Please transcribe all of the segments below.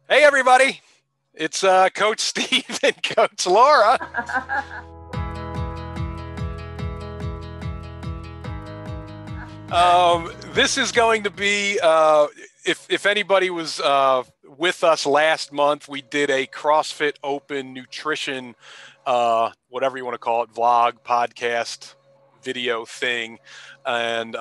Hey, everybody. It's Coach Steve and Coach Laura. This is going to be, if anybody was with us last month, we did a CrossFit Open nutrition, whatever you want to call it, vlog, podcast, video thing. And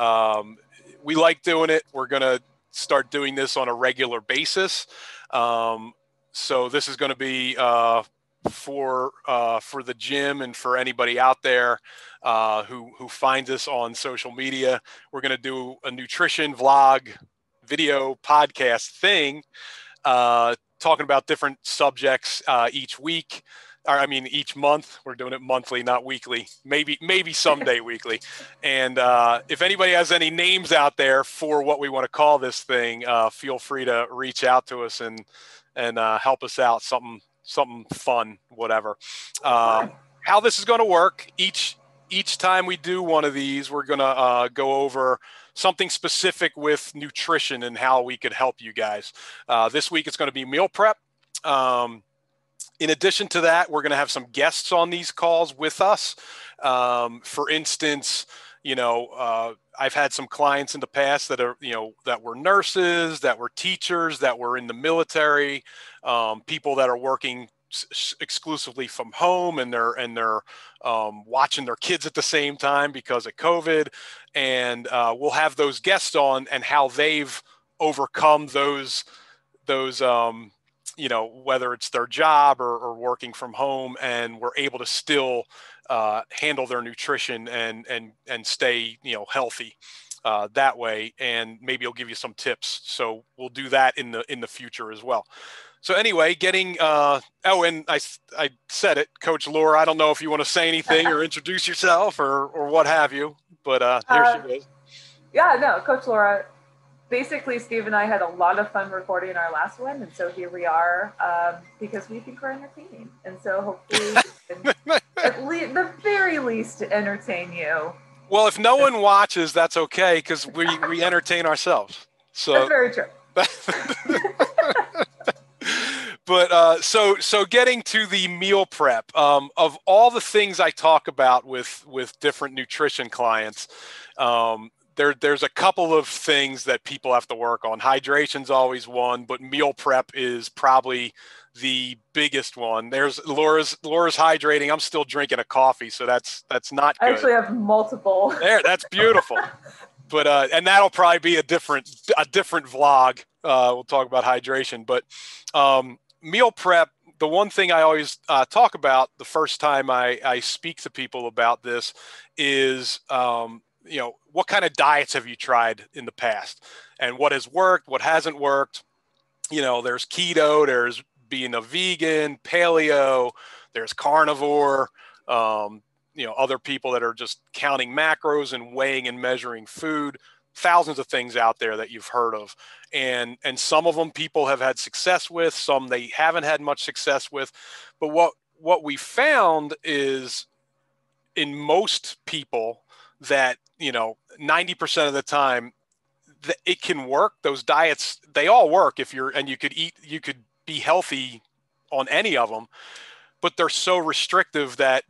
we like doing it. We're going to start doing this on a regular basis. So this is going to be for the gym and for anybody out there who finds us on social media. We're going to do a nutrition vlog, video, podcast thing, talking about different subjects each week. Each month. We're doing it monthly, not weekly. Maybe someday weekly. And if anybody has any names out there for what we want to call this thing, feel free to reach out to us and help us out. Something fun, whatever. How this is going to work? Each time we do one of these, we're going to go over something specific with nutrition and how we could help you guys. This week it's going to be meal prep. In addition to that, we're going to have some guests on these calls with us. For instance, I've had some clients in the past that were nurses, that were teachers, that were in the military, people that are working exclusively from home, and they're watching their kids at the same time because of COVID. And we'll have those guests on and how they've overcome those whether it's their job or working from home, and we're able to still handle their nutrition and stay, healthy that way. And maybe I'll give you some tips. So we'll do that in the future as well. So anyway, and I said it, Coach Laura, I don't know if you want to say anything or introduce yourself or what have you, but here she is. Yeah, no, Coach Laura. Basically, Steve and I had a lot of fun recording our last one, and so here we are because we think we're entertaining, and so hopefully, the very least, to entertain you. Well, if no one watches, that's okay because we entertain ourselves. So that's very true. But so getting to the meal prep, of all the things I talk about with different nutrition clients, there's a couple of things that people have to work on. Hydration's always one, but meal prep is probably the biggest one. There's Laura's hydrating. I'm still drinking a coffee, so that's not good. I actually have multiple. There, that's beautiful. But and that'll probably be a different vlog. We'll talk about hydration, but meal prep. The one thing I always talk about the first time I speak to people about this is what kind of diets have you tried in the past, and what has worked, what hasn't worked. There's keto, there's being a vegan, paleo, there's carnivore. Other people that are just counting macros and weighing and measuring food. Thousands of things out there that you've heard of. And some of them people have had success with, some they haven't had much success with. But what we found is in most people that, 90% of the time it can work. Those diets, they all work and you could be healthy on any of them, but they're so restrictive that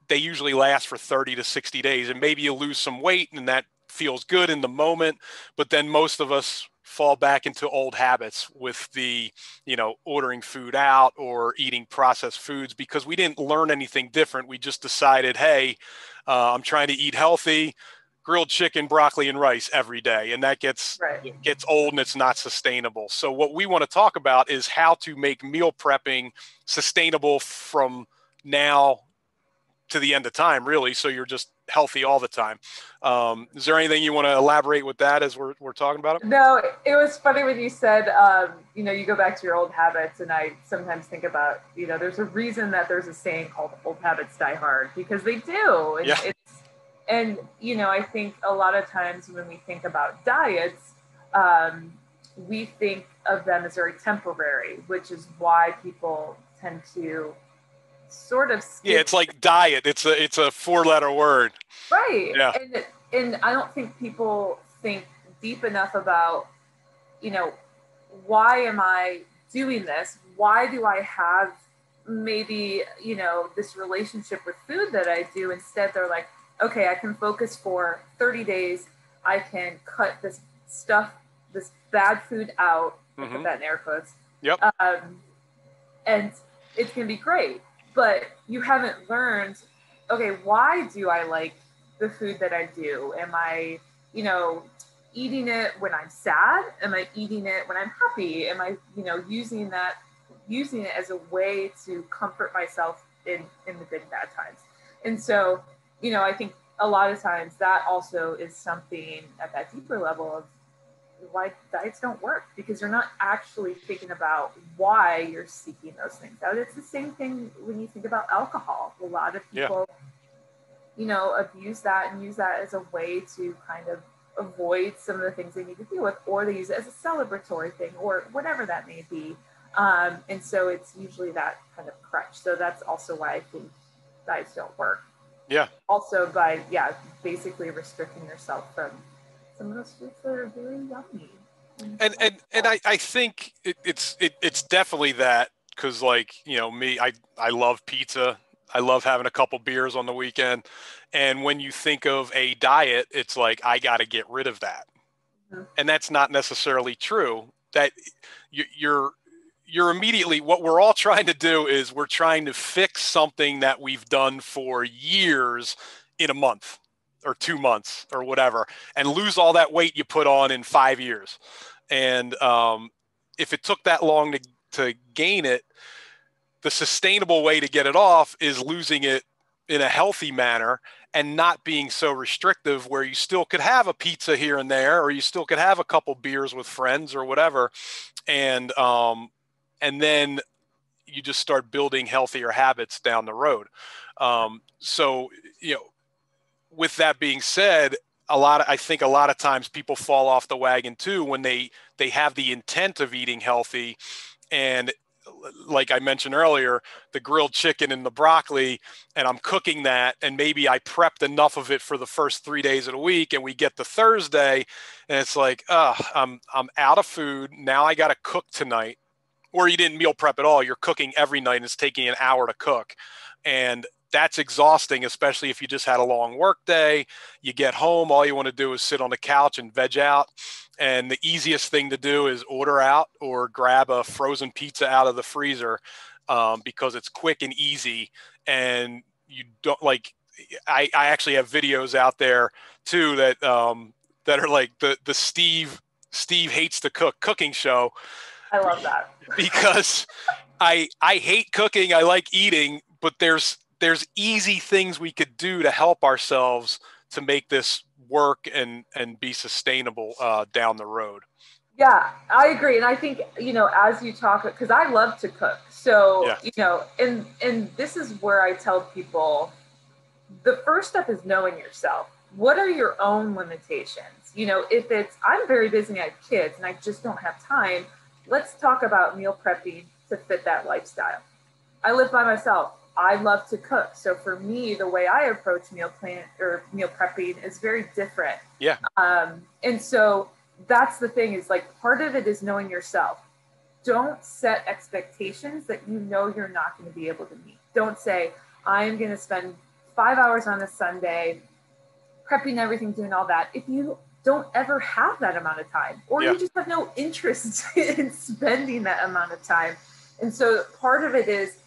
they usually last for 30 to 60 days, and maybe you lose some weight and that feels good in the moment, but then most of us fall back into old habits with the, ordering food out or eating processed foods because we didn't learn anything different. We just decided, hey, I'm trying to eat healthy, grilled chicken, broccoli, and rice every day. And that gets old and it's not sustainable. So what we want to talk about is how to make meal prepping sustainable from now to the end of time, really. So you're just healthy all the time. Is there anything you want to elaborate with that as we're talking about it? No, it was funny when you said, you go back to your old habits, and I sometimes think about, there's a reason that there's a saying called old habits die hard, because they do. And yeah. I think a lot of times when we think about diets, we think of them as very temporary, which is why people tend to sort of skip. Yeah, it's like diet. It's a 4-letter word. Right. Yeah. And I don't think people think deep enough about, why am I doing this? Why do I have maybe, this relationship with food that I do? Instead, they're like, okay, I can focus for 30 days. I can cut this bad food out. I put that in air quotes. Yep. And it can be great, but you haven't learned, okay, why do I like the food that I do? Am I, eating it when I'm sad? Am I eating it when I'm happy? Am I, using it as a way to comfort myself in the good and bad times? And so, I think a lot of times that also is something at that deeper level of why diets don't work, because you're not actually thinking about why you're seeking those things out. It's the same thing when you think about alcohol. A lot of people, abuse that and use that as a way to kind of avoid some of the things they need to deal with, or they use it as a celebratory thing or whatever that may be. And so it's usually that kind of crutch. So that's also why I think diets don't work. Yeah. Also by, basically restricting yourself from some of those foods that are very yummy. And I think it's definitely that, because like, me, I love pizza. I love having a couple beers on the weekend. And when you think of a diet, it's like, I got to get rid of that. Mm-hmm. And that's not necessarily true. That you're immediately, what we're all trying to do is we're trying to fix something that we've done for years in a month or 2 months or whatever, and lose all that weight you put on in 5 years. And if it took that long to gain it, the sustainable way to get it off is losing it in a healthy manner and not being so restrictive, where you still could have a pizza here and there, or you still could have a couple beers with friends or whatever. And then you just start building healthier habits down the road. So, with that being said, I think a lot of times people fall off the wagon too when they have the intent of eating healthy. And like I mentioned earlier, the grilled chicken and the broccoli, and I'm cooking that, and maybe I prepped enough of it for the first 3 days of the week, and we get to Thursday and it's like, I'm out of food. Now I got to cook tonight. Or you didn't meal prep at all. You're cooking every night and it's taking an hour to cook. And that's exhausting, especially if you just had a long work day. You get home, all you want to do is sit on the couch and veg out. And the easiest thing to do is order out or grab a frozen pizza out of the freezer, because it's quick and easy. And you don't I actually have videos out there too that are like the Steve Hates to Cook cooking show. I love that. Because I hate cooking. I like eating, but there's easy things we could do to help ourselves to make this work and be sustainable down the road. Yeah, I agree. And I think, as you talk, because I love to cook. So, yeah. And this is where I tell people the first step is knowing yourself. What are your own limitations? If it's, I'm very busy, I have kids and I just don't have time. Let's talk about meal prepping to fit that lifestyle. I live by myself. I love to cook. So for me, the way I approach meal prepping is very different. Yeah. And so that's the thing, is like, part of it is knowing yourself. Don't set expectations that you're not going to be able to meet. Don't say, I'm going to spend 5 hours on a Sunday prepping everything, doing all that, if you don't ever have that amount of time, or you just have no interest in spending that amount of time. And so part of it is,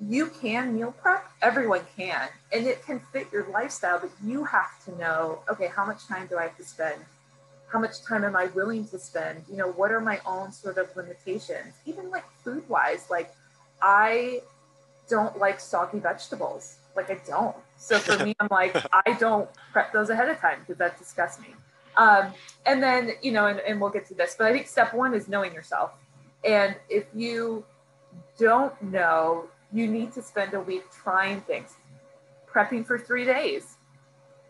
you can meal prep, everyone can, and it can fit your lifestyle, but you have to know, okay, how much time do I have to spend? How much time am I willing to spend? What are my own sort of limitations? Even like food wise, like I don't like soggy vegetables. Like I don't. So for me, I'm like, I don't prep those ahead of time because that disgusts me. And then, and we'll get to this, but I think step one is knowing yourself. And if you don't know, you need to spend a week trying things, prepping for 3 days.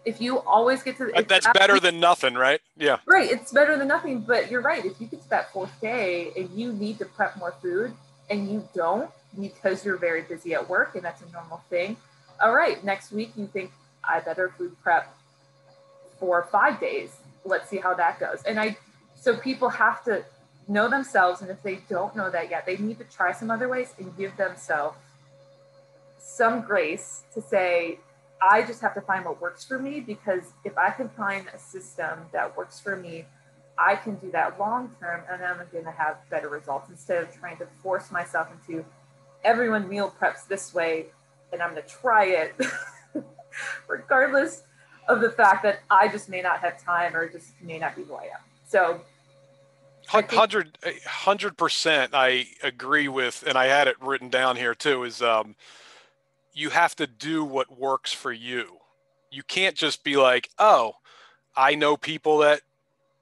If you always get to that's better than nothing, right? Yeah. Right. It's better than nothing, but you're right. If you get to that 4th day and you need to prep more food and you don't, because you're very busy at work and that's a normal thing. All right. Next week, you think I better food prep for 5 days. Let's see how that goes. And so people have to know themselves. And if they don't know that yet, they need to try some other ways and give themselves some grace to say, I just have to find what works for me, because if I can find a system that works for me, I can do that long term, and I'm going to have better results, instead of trying to force myself into everyone meal preps this way and I'm going to try it regardless of the fact that I just may not have time or just may not be who I am. So 100% I agree with, and I had it written down here too, is you have to do what works for you. You can't just be like, oh, I know people that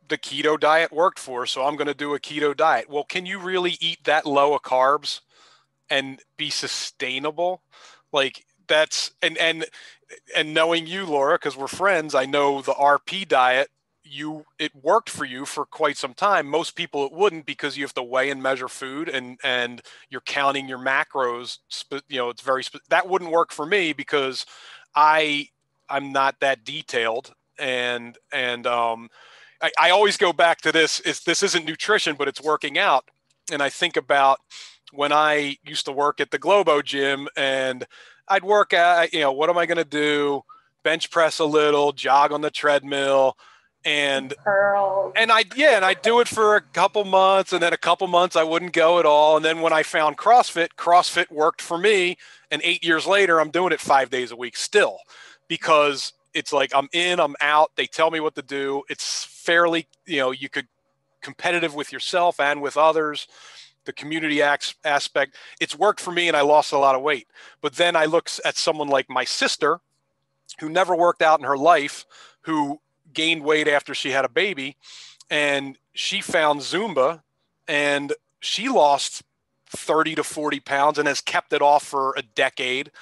the keto diet worked for, so I'm going to do a keto diet. Well, can you really eat that low of carbs and be sustainable? Like that's, and knowing you, Laura, because we're friends, I know the RP diet, it worked for you for quite some time. Most people it wouldn't, because you have to weigh and measure food, and you're counting your macros. It's that wouldn't work for me, because I'm not that detailed. I always go back to this. This isn't nutrition, but it's working out. And I think about when I used to work at the Globo gym, and I'd work out, what am I going to do? Bench press a little, jog on the treadmill, and I'd do it for a couple months, and then a couple months I wouldn't go at all. And then when I found CrossFit worked for me. And 8 years later, I'm doing it 5 days a week still, because it's like I'm in, I'm out. They tell me what to do. It's fairly, you could competitive with yourself and with others. The community aspect, it's worked for me, and I lost a lot of weight. But then I look at someone like my sister, who never worked out in her life, who gained weight after she had a baby, and she found Zumba, and she lost 30 to 40 pounds and has kept it off for a decade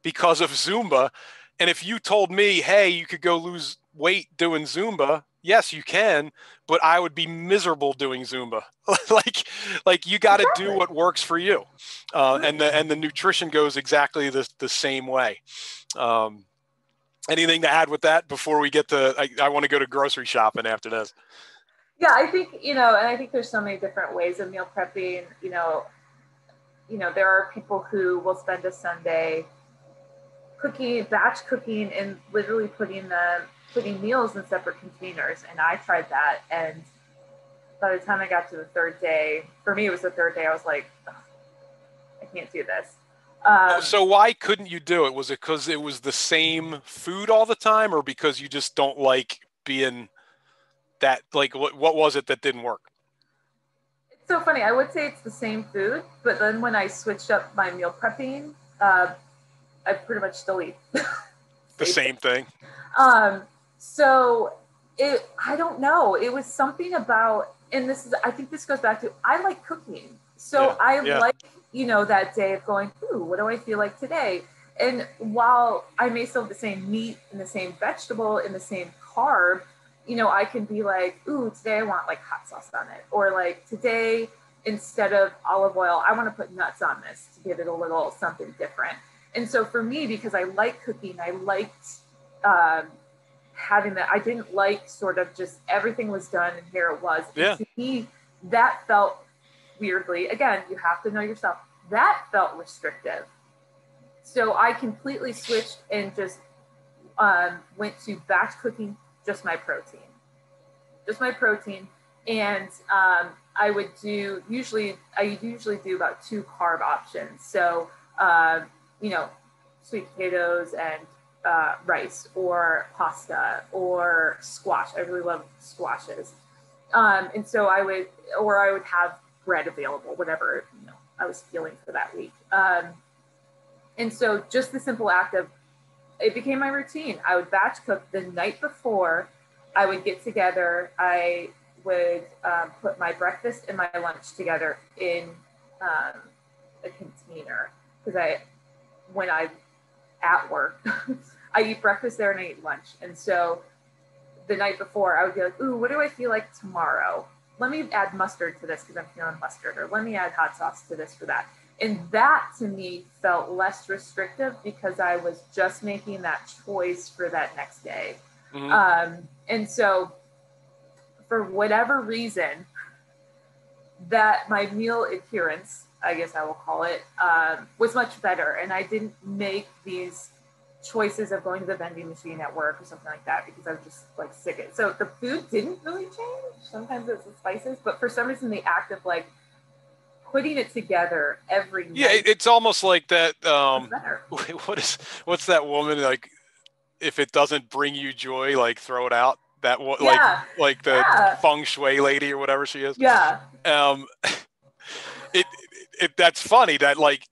because of Zumba. And if you told me, hey, you could go lose weight doing Zumba, yes, you can, but I would be miserable doing Zumba. like you got to do what works for you. And the nutrition goes exactly the same way. Anything to add with that before we get to, I want to go to grocery shopping after this. Yeah, I think, and I think there's so many different ways of meal prepping. There are people who will spend a Sunday batch cooking, and literally putting meals in separate containers. And I tried that. And by the time I got to the third day, for me, it was the third day, I was like, I can't do this. So why couldn't you do it? Was it because it was the same food all the time, or because you just don't like being that, like, what was it that didn't work? It's so funny. I would say it's the same food, but then when I switched up my meal prepping, I pretty much still eat the same thing. So I don't know. It was something about, and I think this goes back to, I like cooking. So I like, that day of going, ooh, what do I feel like today? And while I may still have the same meat and the same vegetable and the same carb, I can be like, ooh, today I want like hot sauce on it. Or like today, instead of olive oil, I want to put nuts on this to give it a little something different. And so for me, because I like cooking, I liked having that. I didn't like sort of just everything was done and here it was. Yeah. And to me, that felt weirdly, again, you have to know yourself, that felt restrictive. So I completely switched and just went to batch cooking, just my protein. And I usually do about 2 carb options. So, sweet potatoes and rice, or pasta, or squash. I really love squashes. And so I would have bread available, whatever, I was feeling for that week. And so just the simple act of, it became my routine. I would batch cook the night before. I would get together. I would put my breakfast and my lunch together in a container, because when I'm at work, I eat breakfast there and I eat lunch. And so the night before, I would be like, ooh, what do I feel like tomorrow? Let me add mustard to this because I'm feeling mustard, or let me add hot sauce to this for that. And that to me felt less restrictive, because I was just making that choice for that next day. Mm-hmm. And so for whatever reason, that my meal adherence, I guess I will call it, was much better. And I didn't make these choices of going to the vending machine at work or something like that because I was just like sick of it. So the food didn't really change. Sometimes it's the spices, but for some reason the act of like putting it together every night. Yeah, it's almost like that. Better. What's that woman like? If it doesn't bring you joy, like throw it out. That Yeah. like the Yeah. feng shui lady or whatever she is. Yeah. That's funny that like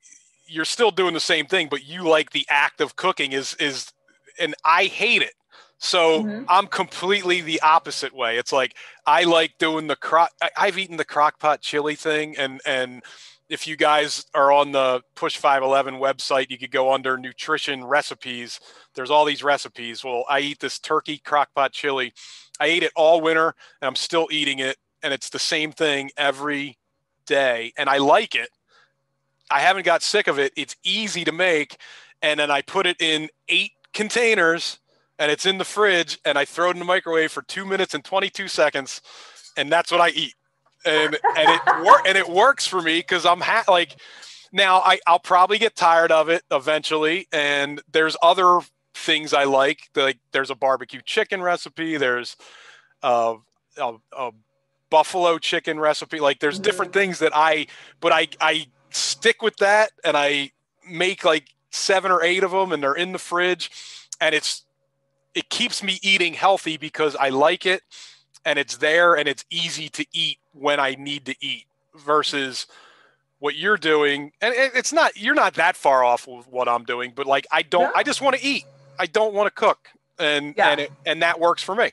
you're still doing the same thing, but you like the act of cooking is, and I hate it. So I'm completely the opposite way. It's like, I like doing I've eaten the crock pot chili thing. And if you guys are on the PUSH511 website, you could go under nutrition recipes. There's all these recipes. Well, I eat this turkey crock pot chili. I ate it all winter and I'm still eating it. And it's the same thing every day. And I like it. I haven't got sick of it. It's easy to make. And then I put it in 8 containers and it's in the fridge and I throw it in the microwave for 2 minutes and 22 seconds. And that's what I eat. And it works for me because I'm like, now I'll probably get tired of it eventually. And there's other things I like there's a barbecue chicken recipe. There's a buffalo chicken recipe. Like there's different things that I stick with that. And I make like 7 or 8 of them and they're in the fridge and it keeps me eating healthy because I like it and it's there and it's easy to eat when I need to eat versus what you're doing. And you're not that far off with what I'm doing, but like, I just want to eat. I don't want to cook. And that works for me.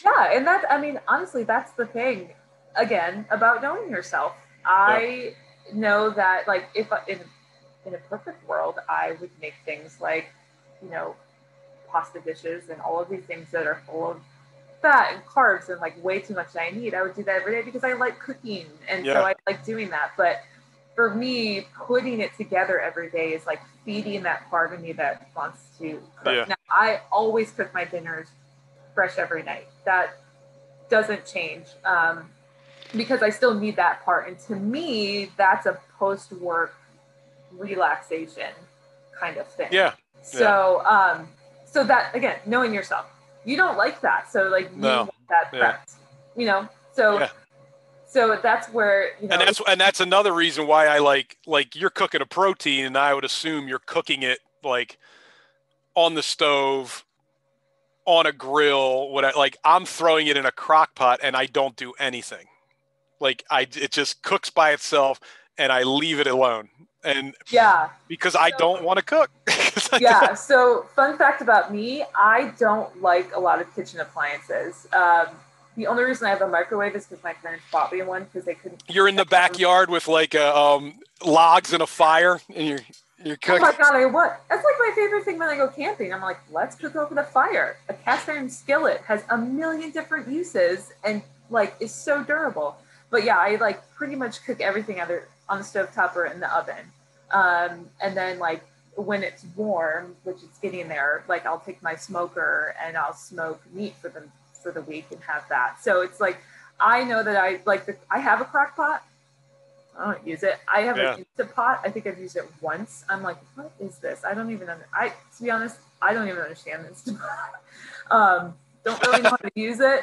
Yeah. And I mean, honestly, that's the thing again about knowing yourself. I know that like if in a perfect world, I would make things like, pasta dishes and all of these things that are full of fat and carbs and like way too much that I need. I would do that every day because I like cooking. And so I like doing that. But for me, putting it together every day is like feeding that part of me that wants to cook. Yeah. Now, I always cook my dinners fresh every night. That doesn't change because I still need that part. And to me, that's a post-work relaxation kind of thing. Yeah. So, so that again, knowing yourself, you don't like that. So like, you want that prepped, so that's where, and that's another reason why I like you're cooking a protein and I would assume you're cooking it like on the stove, on a grill, I'm throwing it in a crock pot and I don't do anything. Like it just cooks by itself and I leave it alone. And because I don't want to cook. So fun fact about me, I don't like a lot of kitchen appliances. The only reason I have a microwave is because my parents bought me one because they couldn't. You're in the backyard with like logs and a fire and you're cooking. Oh my God, that's like my favorite thing when I go camping. I'm like, let's cook over the fire. A cast iron skillet has a million different uses and like is so durable. But yeah, I like pretty much cook everything either on the stovetop or in the oven. And then like when it's warm, which it's getting there, like I'll take my smoker and I'll smoke meat for the week and have that. So it's like, I know that I have a crock pot. I don't use it. I have an Instant Pot. I think I've used it once. I'm like, what is this? I don't even to be honest, I don't even understand this. Don't really know how to use it.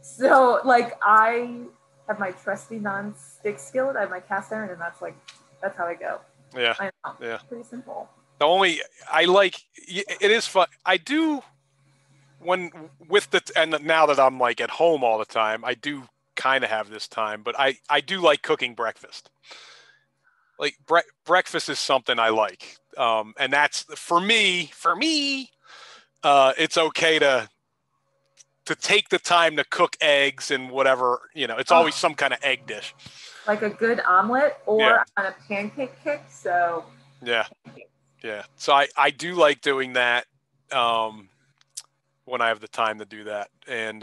So like I have my trusty non-stick skillet. I have my cast iron and that's how I go. Yeah. I know. Yeah. Pretty simple. It is fun. I do and now that I'm like at home all the time, I do kind of have this time, but I do like cooking breakfast. Like breakfast is something I like. And that's for me, it's okay to take the time to cook eggs and whatever, it's always some kind of egg dish. Like a good omelet or on a pancake kick. So yeah. So I do like doing that when I have the time to do that. And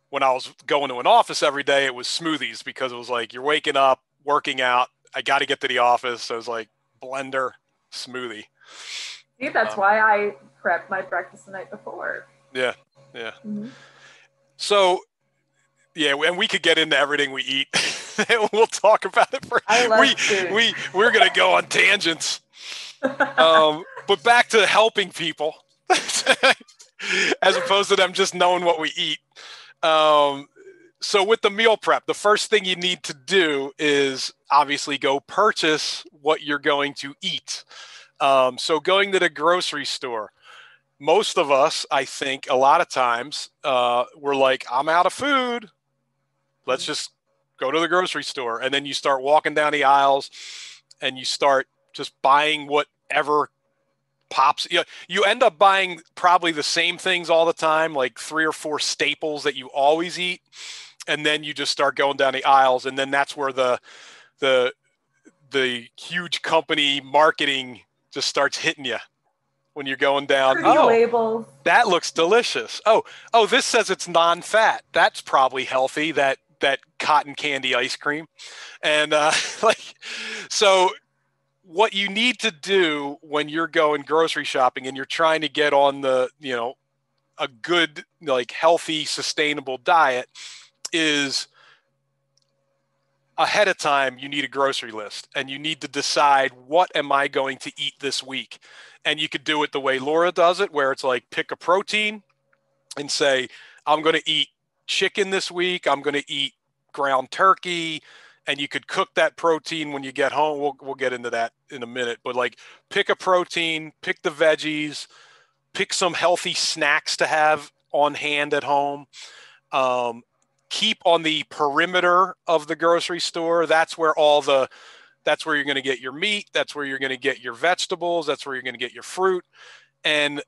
when I was going to an office every day, it was smoothies because it was like you're waking up, working out. I got to get to the office. So it was like blender, smoothie. See, that's why I prep my breakfast the night before. Yeah. Mm-hmm. So Yeah, and we could get into everything we eat. We'll talk about it. I love food. We're going to go on tangents. But back to helping people as opposed to them just knowing what we eat. So with the meal prep, the first thing you need to do is obviously go purchase what you're going to eat. So going to the grocery store, most of us, I think a lot of times, we're like, I'm out of food. Let's just go to the grocery store. And then you start walking down the aisles and you start just buying whatever pops. You end up buying probably the same things all the time, like 3 or 4 staples that you always eat. And then you just start going down the aisles. And then that's where the huge company marketing just starts hitting you when you're going down. Pretty labels. That looks delicious. Oh, this says it's non-fat. That's probably healthy. That cotton candy ice cream. And so what you need to do when you're going grocery shopping and you're trying to get on the, a good, like healthy, sustainable diet is ahead of time, you need a grocery list and you need to decide, what am I going to eat this week? And you could do it the way Laura does it, where it's like, pick a protein and say, I'm going to eat chicken this week. I'm going to eat ground turkey. And you could cook that protein when you get home. We'll get into that in a minute, but like, pick a protein, pick the veggies, pick some healthy snacks to have on hand at home. Keep on the perimeter of the grocery store. That's where that's where you're going to get your meat. That's where you're going to get your vegetables. That's where you're going to get your fruit. And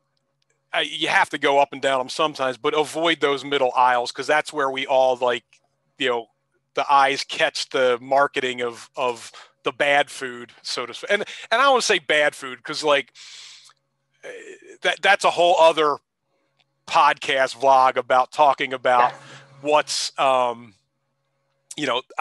you have to go up and down them sometimes, but avoid those middle aisles, because that's where we all the eyes catch the marketing of the bad food, so to speak. And I don't want to say bad food, because like that's a whole other podcast vlog about talking about what's I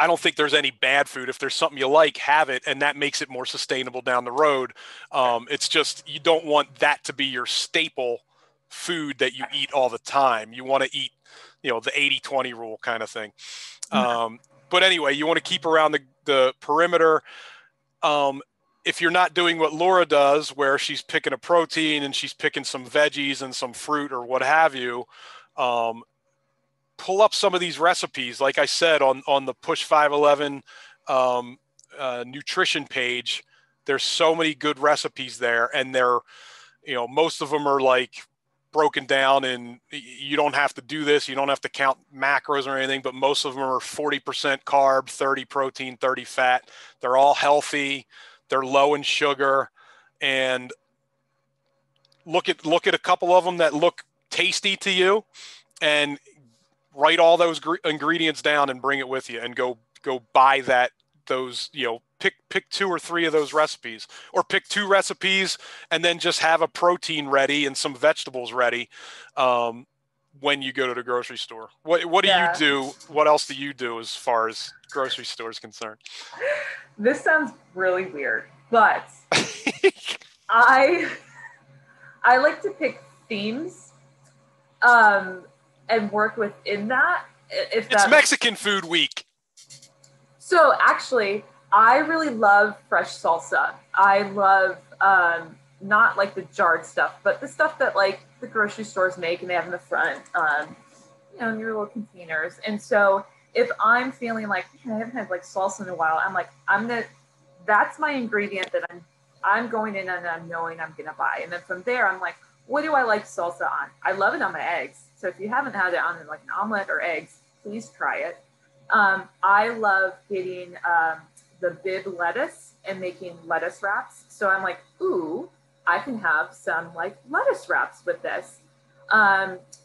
don't think there's any bad food. If there's something you like, have it, and that makes it more sustainable down the road. It's just, you don't want that to be your staple food that you eat all the time. You want to eat, the 80-20 rule kind of thing. But anyway, you want to keep around the perimeter. If you're not doing what Laura does, where she's picking a protein and she's picking some veggies and some fruit or what have you, pull up some of these recipes. Like I said, on the PUSH511 nutrition page, there's so many good recipes there, and they're, most of them are like broken down, and you don't have to do this. You don't have to count macros or anything, but most of them are 40% carb, 30 protein, 30 fat. They're all healthy. They're low in sugar, and look at a couple of them that look tasty to you, and write all those ingredients down and bring it with you, and go buy those, pick 2 or 3 of those recipes, or pick 2 recipes and then just have a protein ready and some vegetables ready when you go to the grocery store. What do you do? What else do you do as far as grocery store is concerned? This sounds really weird, but I like to pick themes and work within that. It's Mexican food week. So actually, I really love fresh salsa. I love not like the jarred stuff, but the stuff that like the grocery stores make and they have in the front, in your little containers. And so if I'm feeling like, I haven't had like salsa in a while, I'm like, that's my ingredient that I'm going in and I'm knowing I'm gonna buy. And then from there, I'm like, what do I like salsa on? I love it on my eggs. So if you haven't had it on like an omelet or eggs, please try it. I love getting the bib lettuce and making lettuce wraps. So I'm like, ooh, I can have some like lettuce wraps with this.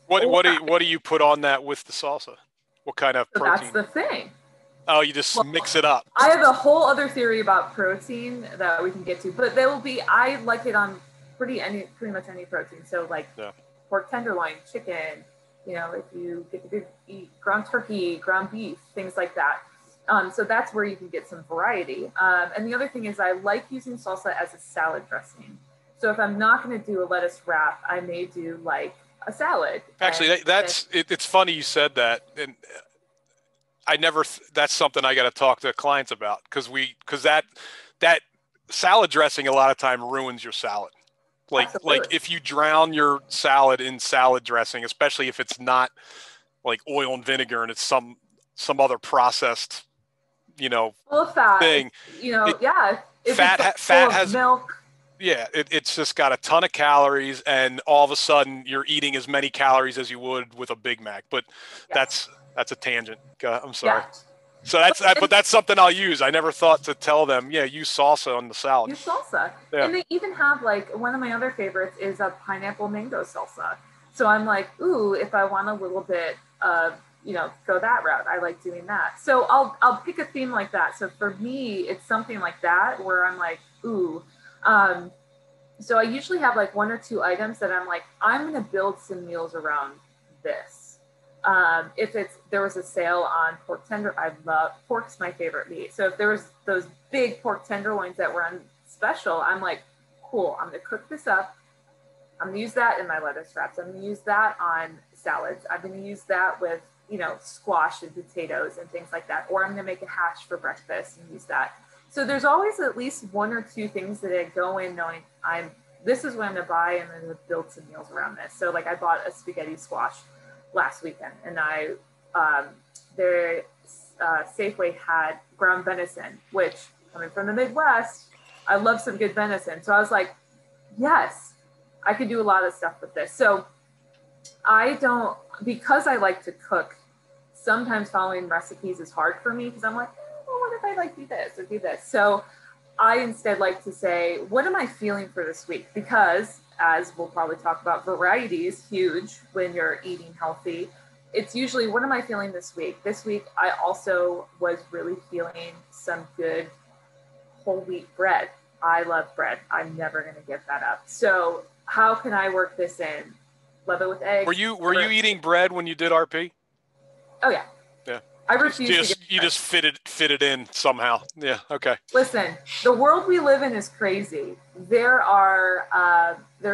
What do you put on that with the salsa? What kind of protein? That's the thing. Oh, you just mix it up. I have a whole other theory about protein that we can get to, but I like it on pretty much any protein. So like pork tenderloin, chicken, if you get to eat ground turkey, ground beef, things like that. So that's where you can get some variety. And the other thing is I like using salsa as a salad dressing. So if I'm not going to do a lettuce wrap, I may do like a salad. Actually, it's funny you said that. And that's something I got to talk to clients about, because that salad dressing a lot of time ruins your salad. Like if you drown your salad in salad dressing, especially if it's not like oil and vinegar and it's some other processed, full of fat thing. If fat has milk. Yeah, it's just got a ton of calories, and all of a sudden you're eating as many calories as you would with a Big Mac. But that's a tangent. I'm sorry. Yeah. So but that's something I'll use. I never thought to tell them, use salsa on the salad. Use salsa. Yeah. And they even have, like, one of my other favorites is a pineapple mango salsa. So I'm like, ooh, if I want a little bit of, go that route, I like doing that. So I'll pick a theme like that. So for me, it's something like that where I'm like, ooh. So I usually have like 1 or 2 items that I'm like, I'm going to build some meals around this. If there was a sale on pork tender, I love pork's my favorite meat. So if there was those big pork tenderloins that were on special, I'm like, cool, I'm going to cook this up. I'm going to use that in my lettuce wraps. I'm going to use that on salads. I'm going to use that with, squash and potatoes and things like that. Or I'm going to make a hash for breakfast and use that. So there's always at least 1 or 2 things that I go in knowing this is what I'm going to buy, and then build some meals around this. So like I bought a spaghetti squash last weekend, and Safeway had ground venison, which, coming from the Midwest, I love some good venison. So I was like, yes, I could do a lot of stuff with this. So because I like to cook, sometimes following recipes is hard for me, because I'm like, what if I like do this or do this? So I instead like to say, what am I feeling for this week? Because, as we'll probably talk about, variety is huge when you're eating healthy. It's usually, what am I feeling this week? This week, I also was really feeling some good whole wheat bread. I love bread. I'm never going to give that up. So how can I work this in? Love it with eggs. Were you eating bread when you did RP? Oh yeah. Yeah. I refuse you just fit it in somehow. Yeah. Okay. Listen, the world we live in is crazy. There's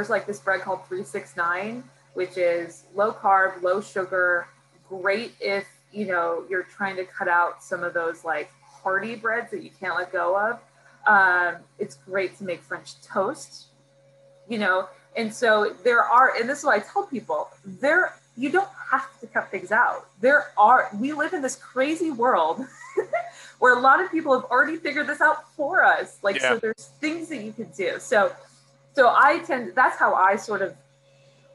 like this bread called 369, which is low carb, low sugar, great if, you're trying to cut out some of those like hearty breads that you can't let go of. It's great to make French toast, and so and this is what I tell people, you don't have to cut things out. We live in this crazy world where a lot of people have already figured this out for us. So there's things that you can do. So that's how I sort of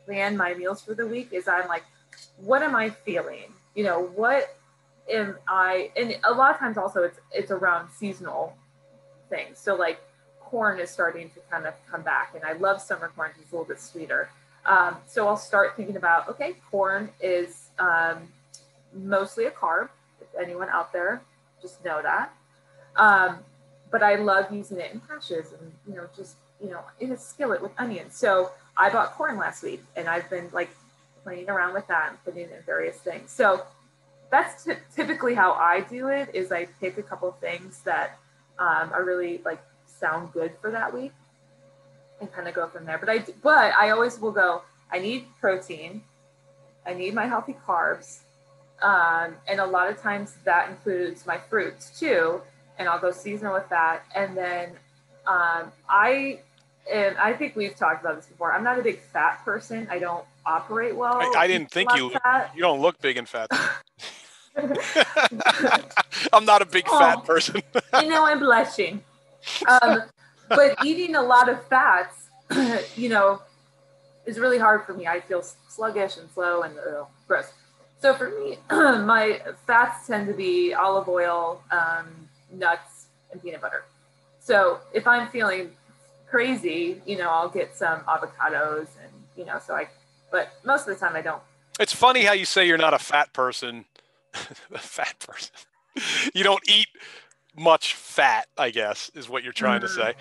plan my meals for the week, is I'm like, what am I feeling? What am I, and a lot of times also it's around seasonal things. So like corn is starting to kind of come back, and I love summer corn because it's a little bit sweeter. So I'll start thinking about, okay, corn is mostly a carb. If anyone out there, just know that. But I love using it in hashes and, in a skillet with onions. So I bought corn last week, and I've been like playing around with that and putting it in various things. So that's typically how I do it, is I pick a couple of things that are really like sound good for that week, and kind of go from there. But I always will go, I need protein, I need my healthy carbs, and a lot of times that includes my fruits too, and I'll go seasonal with that. And then I think we've talked about this before, I'm not a big fat person. I don't operate well. I didn't think you don't look big and fat. I'm not a big fat person. I'm blushing. But eating a lot of fats, is really hard for me. I feel sluggish and slow and gross. So for me, my fats tend to be olive oil, nuts, and peanut butter. So if I'm feeling crazy, I'll get some avocados and, but most of the time I don't. It's funny how you say you're not a fat person. A fat person. You don't eat much fat, I guess, is what you're trying to say.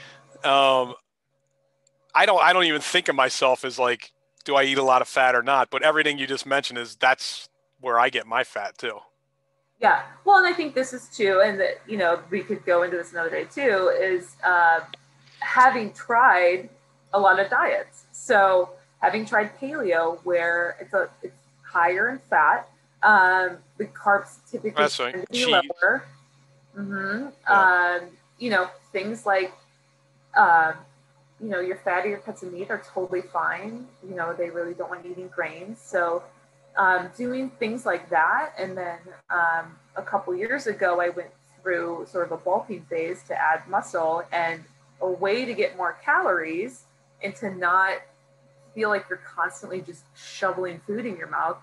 I don't even think of myself as like, do I eat a lot of fat or not? But everything you just mentioned that's where I get my fat too. Yeah. Well, and I think this is too, and that, we could go into this another day too, is having tried a lot of diets. So having tried paleo, where it's higher in fat, The carbs typically That's right. tend to be Cheese. lower. Yeah. You know, things like, you know, your fattier cuts of meat are totally fine. You know, they really don't want eating grains. So doing things like that. And then a couple years ago, I went through sort of a bulking phase to add muscle, and a way to get more calories and to not feel like you're constantly just shoveling food in your mouth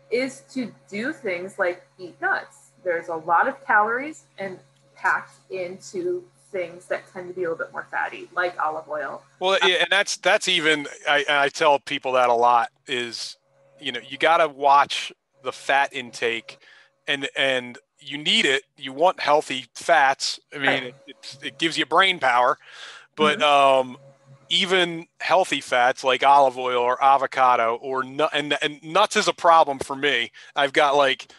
is to do things like eat nuts. There's a lot of calories and packed into things that tend to be a little bit more fatty, like olive oil. Well, yeah, and that's even, I tell people that a lot is, you know, you got to watch the fat intake, and you need it. You want healthy fats. I mean, Right. it gives you brain power, but even healthy fats like olive oil or avocado or and nuts is a problem for me. I got like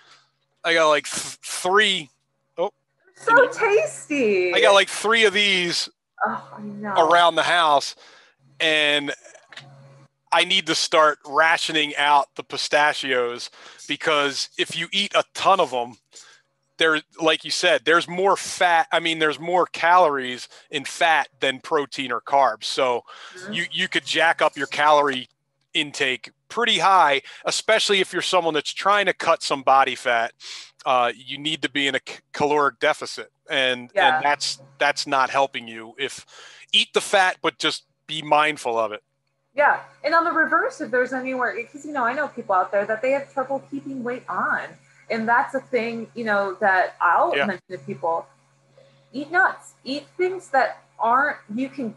three. Oh, So tasty. I got like three of these around the house, and I need to start rationing out the pistachios, because if you eat a ton of them, there, like you said, there's more fat. I mean, there's more calories in fat than protein or carbs. So you could jack up your calorie intake pretty high, especially if you're someone that's trying to cut some body fat. You need to be in a caloric deficit, and that's not helping you. If eat the fat, but just be mindful of it. Yeah. And on the reverse, if there's anywhere, because, you know, I know people out there that they have trouble keeping weight on. And that's a thing, you know, that I'll mention to people. Eat nuts, eat things that aren't, you can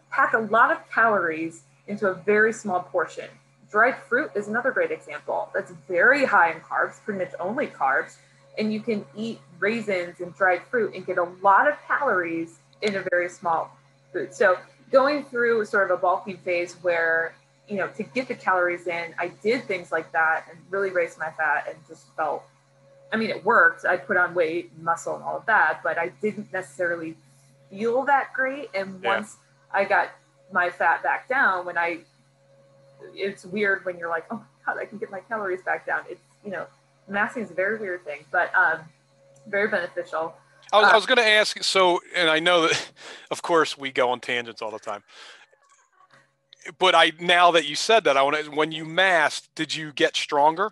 pack a lot of calories into a very small portion. Dried fruit is another great example. That's very high in carbs, pretty much only carbs. And you can eat raisins and dried fruit and get a lot of calories in a very small food. So going through sort of a bulking phase where, you know, to get the calories in, I did things like that and really raised my fat and just felt, I mean, it worked. I put on weight and muscle and all of that, but I didn't necessarily feel that great. And once I got my fat back down, it's weird when you're like, oh my God, I can get my calories back down. It's, you know, massing is a very weird thing, but very beneficial. I was going to ask, so, and I know that, of course, we go on tangents all the time, but now that you said that, when you massed, did you get stronger?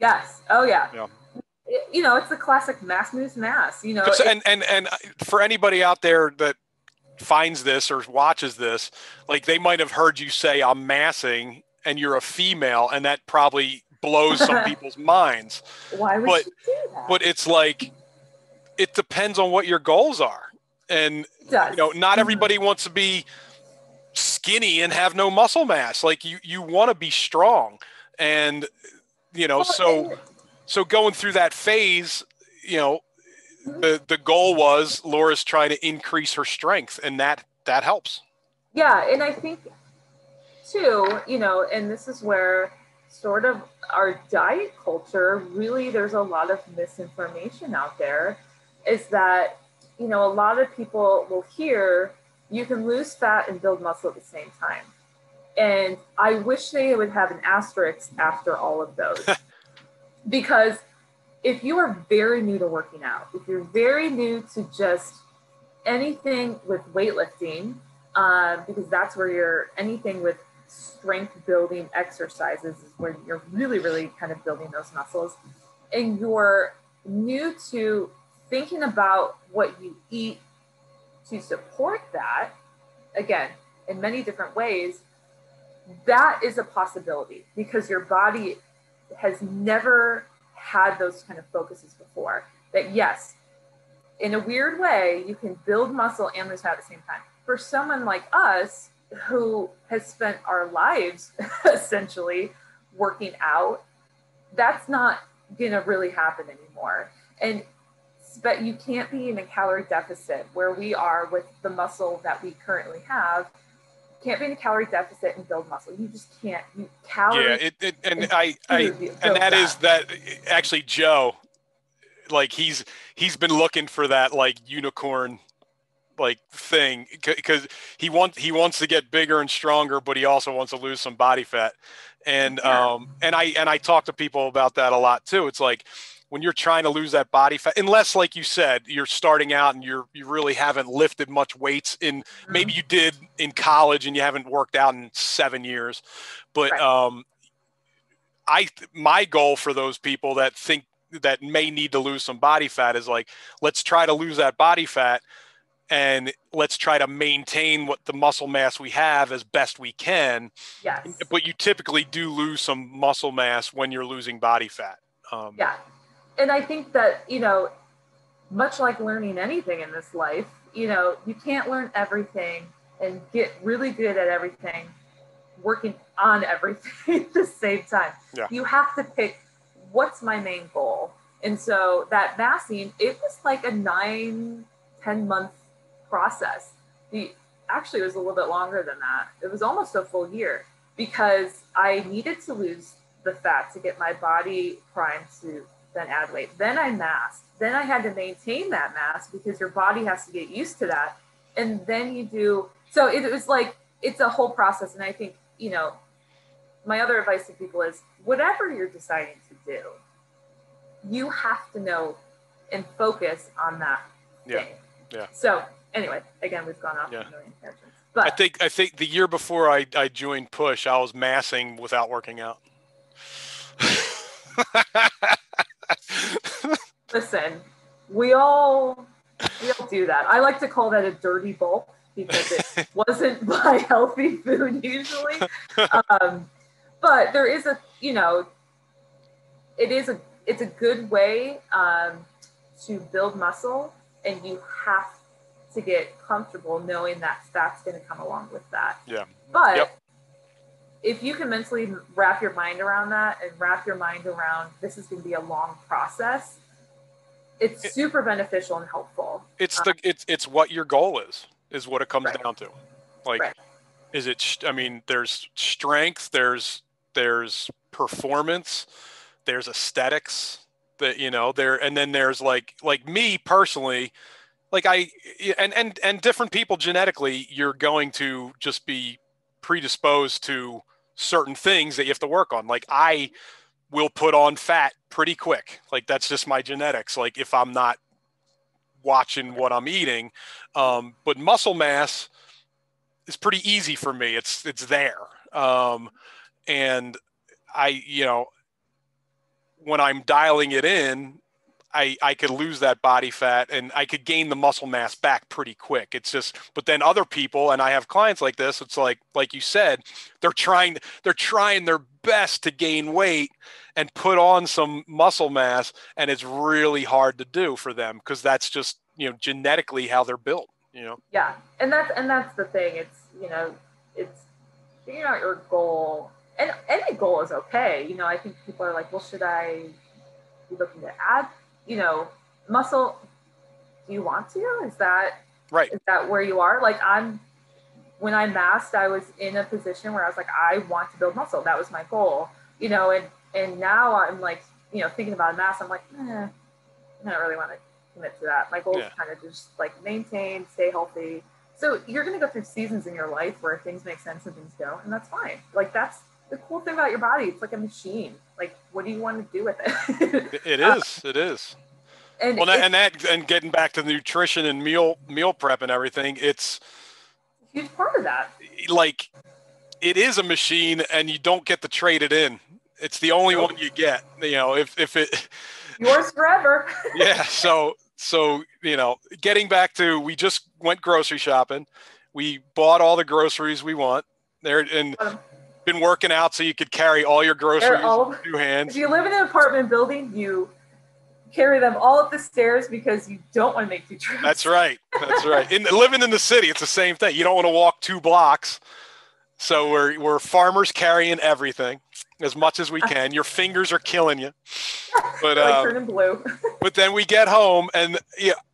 Yes. Oh yeah. You know, it's the classic mass moves mass, you know. And for anybody out there that finds this or watches this, like, they might have heard you say I'm massing and you're a female, and that probably blows some people's minds. Why would you do that? But it's like, it depends on what your goals are. And, you know, not everybody wants to be skinny and have no muscle mass. Like, you want to be strong. And, you know, so going through that phase, you know, the goal was Laura's trying to increase her strength, and that helps. Yeah. And I think too, you know, and this is where sort of our diet culture, really, there's a lot of misinformation out there, is that, you know, a lot of people will hear you can lose fat and build muscle at the same time. And I wish they would have an asterisk after all of those. Because if you are very new to working out, if you're very new to just anything with weightlifting, because that's where anything with strength building exercises is where you're really, really kind of building those muscles, and you're new to thinking about what you eat to support that, again, in many different ways, that is a possibility, because your body has never had those kind of focuses before. That yes, in a weird way, you can build muscle and lose fat at the same time. For someone like us, who has spent our lives essentially working out, that's not gonna really happen anymore. But you can't be in a calorie deficit where we are with the muscle that we currently have. Can't be in a calorie deficit and build muscle. You just can't. Actually, Joe, like, he's been looking for that, like, unicorn, like thing, because he wants to get bigger and stronger, but he also wants to lose some body fat. And and I talk to people about that a lot too. It's like when you're trying to lose that body fat, unless, like you said, you're starting out and you really haven't lifted much weights in, maybe you did in college and you haven't worked out in 7 years. But my goal for those people that think that may need to lose some body fat is like, let's try to lose that body fat and let's try to maintain what the muscle mass we have as best we can. Yes. But you typically do lose some muscle mass when you're losing body fat. Yeah. And I think that, you know, much like learning anything in this life, you know, you can't learn everything and get really good at everything, working on everything at the same time. Yeah. You have to pick, what's my main goal? And so that massing, it was like a 9-10 month process. Actually, it was a little bit longer than that. It was almost a full year, because I needed to lose the fat to get my body primed to then add weight. Then I masked. Then I had to maintain that mass, because your body has to get used to that. And then you do, so it was like, it's a whole process. And I think, you know, my other advice to people is, whatever you're deciding to do, you have to know and focus on that thing. Yeah. So anyway, again, we've gone off a million tangents. But I think the year before I joined Push, I was massing without working out. Listen, we all do that. I like to call that a dirty bulk, because it wasn't by healthy food usually. But there is a, you know, it's a good way to build muscle, and you have to get comfortable knowing that fat's going to come along with that. Yeah. But if you can mentally wrap your mind around that, and wrap your mind around, this is going to be a long process, it's super beneficial and helpful. It's what your goal is what it comes down to. Like, is it, I mean, there's strength, there's performance, there's aesthetics that, you know, and then there's like me personally, like and different people genetically, you're going to just be predisposed to certain things that you have to work on. Like, I will put on fat pretty quick. Like, that's just my genetics. Like, if I'm not watching what I'm eating, but muscle mass is pretty easy for me. It's there. And I, you know, when I'm dialing it in, I could lose that body fat and I could gain the muscle mass back pretty quick. It's just, but then other people, and I have clients like this, it's like you said, they're trying their best to gain weight and put on some muscle mass, and it's really hard to do for them, because that's just, you know, genetically how they're built, you know? Yeah. And that's the thing. It's, you know, it's figuring out your goal, and any goal is okay. You know, I think people are like, well, should I be looking to add, you know, muscle? Do you want to? Is that where you are? Like, when I masked, I was in a position where I was like, I want to build muscle. That was my goal, you know, and now I'm like, you know, thinking about a mass, I'm like, I don't really want to commit to that. My goal is kind of just like maintain, stay healthy. So you're going to go through seasons in your life where things make sense and things don't, and that's fine. Like, that's the cool thing about your body. It's like a machine. Like, what do you want to do with it? It is. And getting back to the nutrition and meal prep and everything, it's a huge part of that. Like, it is a machine, and you don't get to trade it in. It's the only one you get, you know, if it yours forever. Yeah. So, you know, getting back to, we just went grocery shopping. We bought all the groceries we want there, and been working out so you could carry all your groceries in 2 hands. If you live in an apartment building, you carry them all up the stairs because you don't want to make 2 trips. That's right. Living in the city, it's the same thing. You don't want to walk 2 blocks. So we're farmers carrying everything as much as we can. Your fingers are killing you. But like turning blue. But then we get home, and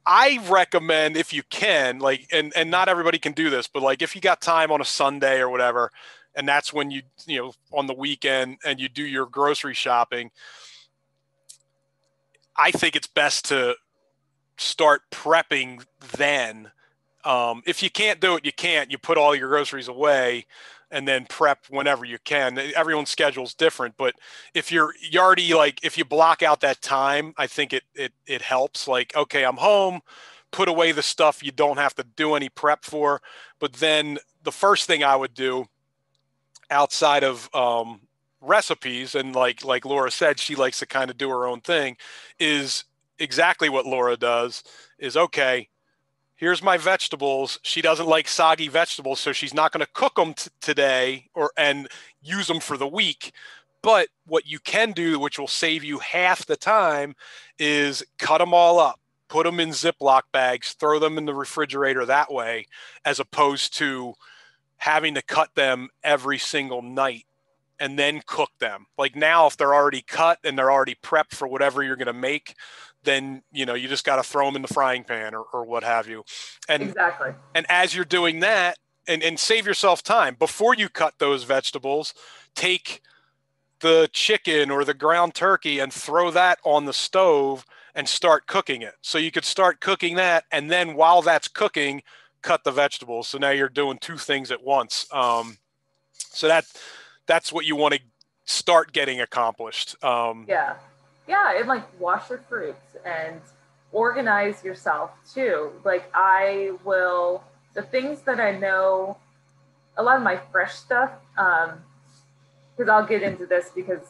I recommend, if you can, like, and not everybody can do this, but like, if you got time on a Sunday or whatever, and that's when you know, on the weekend, and you do your grocery shopping, I think it's best to start prepping then, If you can't do it, you can't. You put all your groceries away and then prep whenever you can. Everyone's schedule's different, but if you already, like, if you block out that time, I think it helps. Like, okay, I'm home, put away the stuff you don't have to do any prep for. But then the first thing I would do outside of recipes, and like Laura said, she likes to kind of do her own thing, is exactly what Laura does. Is, okay, here's my vegetables. She doesn't like soggy vegetables, so she's not going to cook them today and use them for the week. But what you can do, which will save you half the time, is cut them all up, put them in Ziploc bags, throw them in the refrigerator that way, as opposed to having to cut them every single night and then cook them. Like, now, if they're already cut and they're already prepped for whatever you're going to make, then, you just got to throw them in the frying pan or what have you. And exactly. And as you're doing that, and save yourself time, before you cut those vegetables, take the chicken or the ground turkey and throw that on the stove and start cooking it. So you could start cooking that, and then while that's cooking, cut the vegetables. So now you're doing two things at once. So that's what you want to start getting accomplished. Yeah, and like, wash your fruits and organize yourself too. Like, the things that I know, a lot of my fresh stuff, because I'll get into this because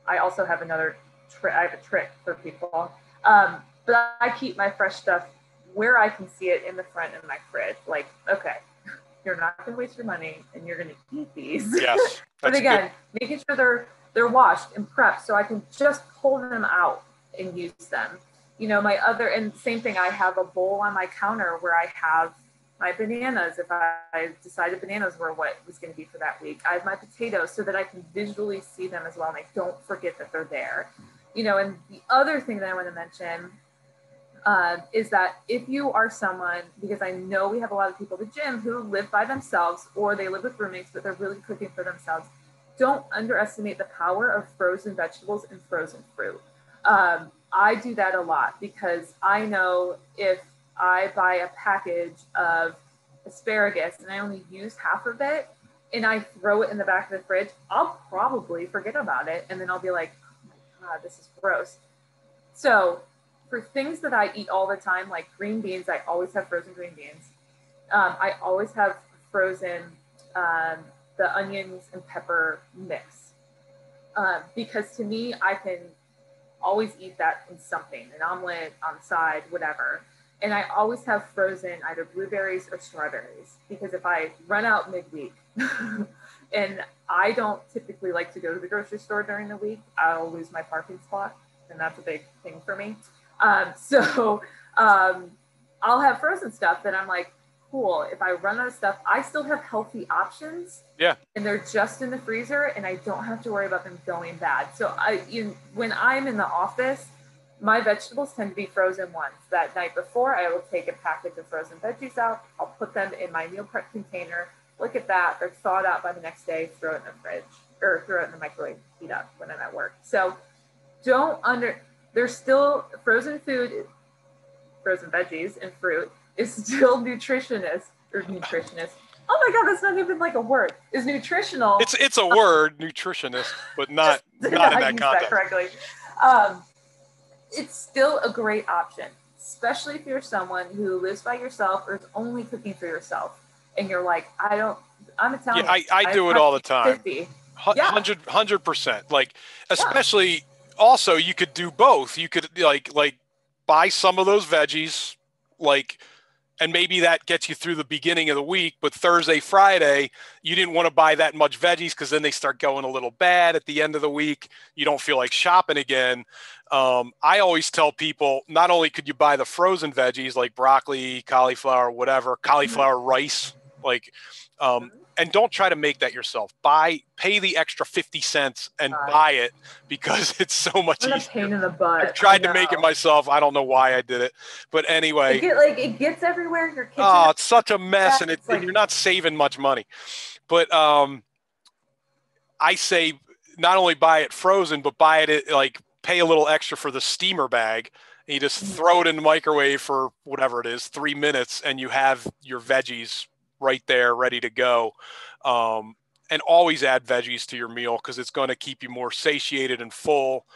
I also have I have a trick for people. But I keep my fresh stuff where I can see it in the front of my fridge. Like, okay, you're not going to waste your money and you're going to eat these. Yes. But again, making sure they're washed and prepped so I can just pull them out and use them. And same thing, I have a bowl on my counter where I have my bananas. If I decided bananas were what was going to be for that week, I have my potatoes so that I can visually see them as well. And I don't forget that they're there. And the other thing that I want to mention is that if you are someone, because I know we have a lot of people at the gym who live by themselves or they live with roommates, but they're really cooking for themselves, don't underestimate the power of frozen vegetables and frozen fruit. I do that a lot because I know if I buy a package of asparagus and I only use half of it and I throw it in the back of the fridge, I'll probably forget about it. And then I'll be like, oh my God, this is gross. So for things that I eat all the time, like green beans, I always have frozen green beans. I always have frozen the onions and pepper mix. Because to me, I can always eat that in something, an omelet, on the side, whatever. And I always have frozen either blueberries or strawberries, because if I run out midweek, and I don't typically like to go to the grocery store during the week, I'll lose my parking spot, and that's a big thing for me. So I'll have frozen stuff that I'm like, cool, if I run out of stuff, I still have healthy options. Yeah. And they're just in the freezer and I don't have to worry about them going bad. So when I'm in the office, my vegetables tend to be frozen ones. That night before, I will take a package of frozen veggies out. I'll put them in my meal prep container. Look at that. They're thawed out by the next day. Throw it in the fridge or throw it in the microwave, heat up when I'm at work. So there's still frozen food, frozen veggies and fruit is still nutritionist. Oh my God, that's not even like a word. Is nutritional. It's a word, nutritionist, but not in that context. Correctly. It's still a great option, especially if you're someone who lives by yourself or is only cooking for yourself. And you're like, I'm Italian. Yeah, I do it all the time. 50. 100%. Like, especially also you could do both. You could like buy some of those veggies, and maybe that gets you through the beginning of the week, but Thursday, Friday, you didn't want to buy that much veggies because then they start going a little bad at the end of the week. You don't feel like shopping again. I always tell people, not only could you buy the frozen veggies like broccoli, cauliflower, whatever, cauliflower rice, and don't try to make that yourself. Pay the extra 50 cents and buy it because it's so much easier. What a pain in the butt. I've tried to make it myself. I don't know why I did it, but anyway. It gets everywhere in your kitchen. Oh, it's such a mess, and you're not saving much money. But I say not only buy it frozen, but buy it pay a little extra for the steamer bag And you just throw it in the microwave for whatever it is, 3 minutes, and you have your veggies right there ready to go. And always add veggies to your meal because it's going to keep you more satiated and full.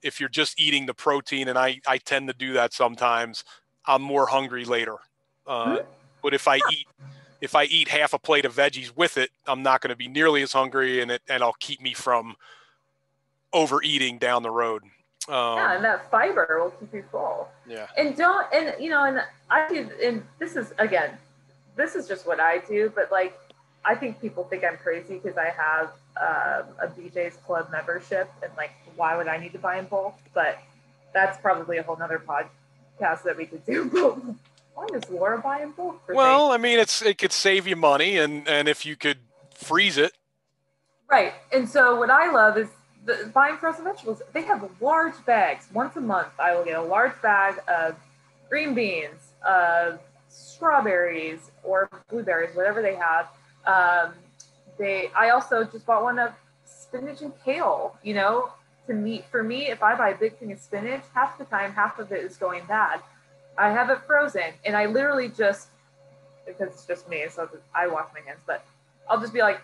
If you're just eating the protein, and I tend to do that sometimes, I'm more hungry later. But if I eat half a plate of veggies with it, I'm not going to be nearly as hungry, and it'll keep me from overeating down the road. And that fiber will keep you full. Yeah. And this is just what I do, but like, I think people think I'm crazy because I have a BJ's Club membership, and like, why would I need to buy in bulk? But that's probably a whole nother podcast that we could do. Why does Laura buy in bulk? Well, I mean, it could save you money, and if you could freeze it. Right. And so what I love is buying frozen vegetables. They have large bags. Once a month, I will get a large bag of green beans, of strawberries or blueberries, whatever they have. I also just bought one of spinach and kale. For me, if I buy a big thing of spinach, half the time, half of it is going bad. I have it frozen, and I literally just, because it's just me, so I wash my hands, but I'll just be like,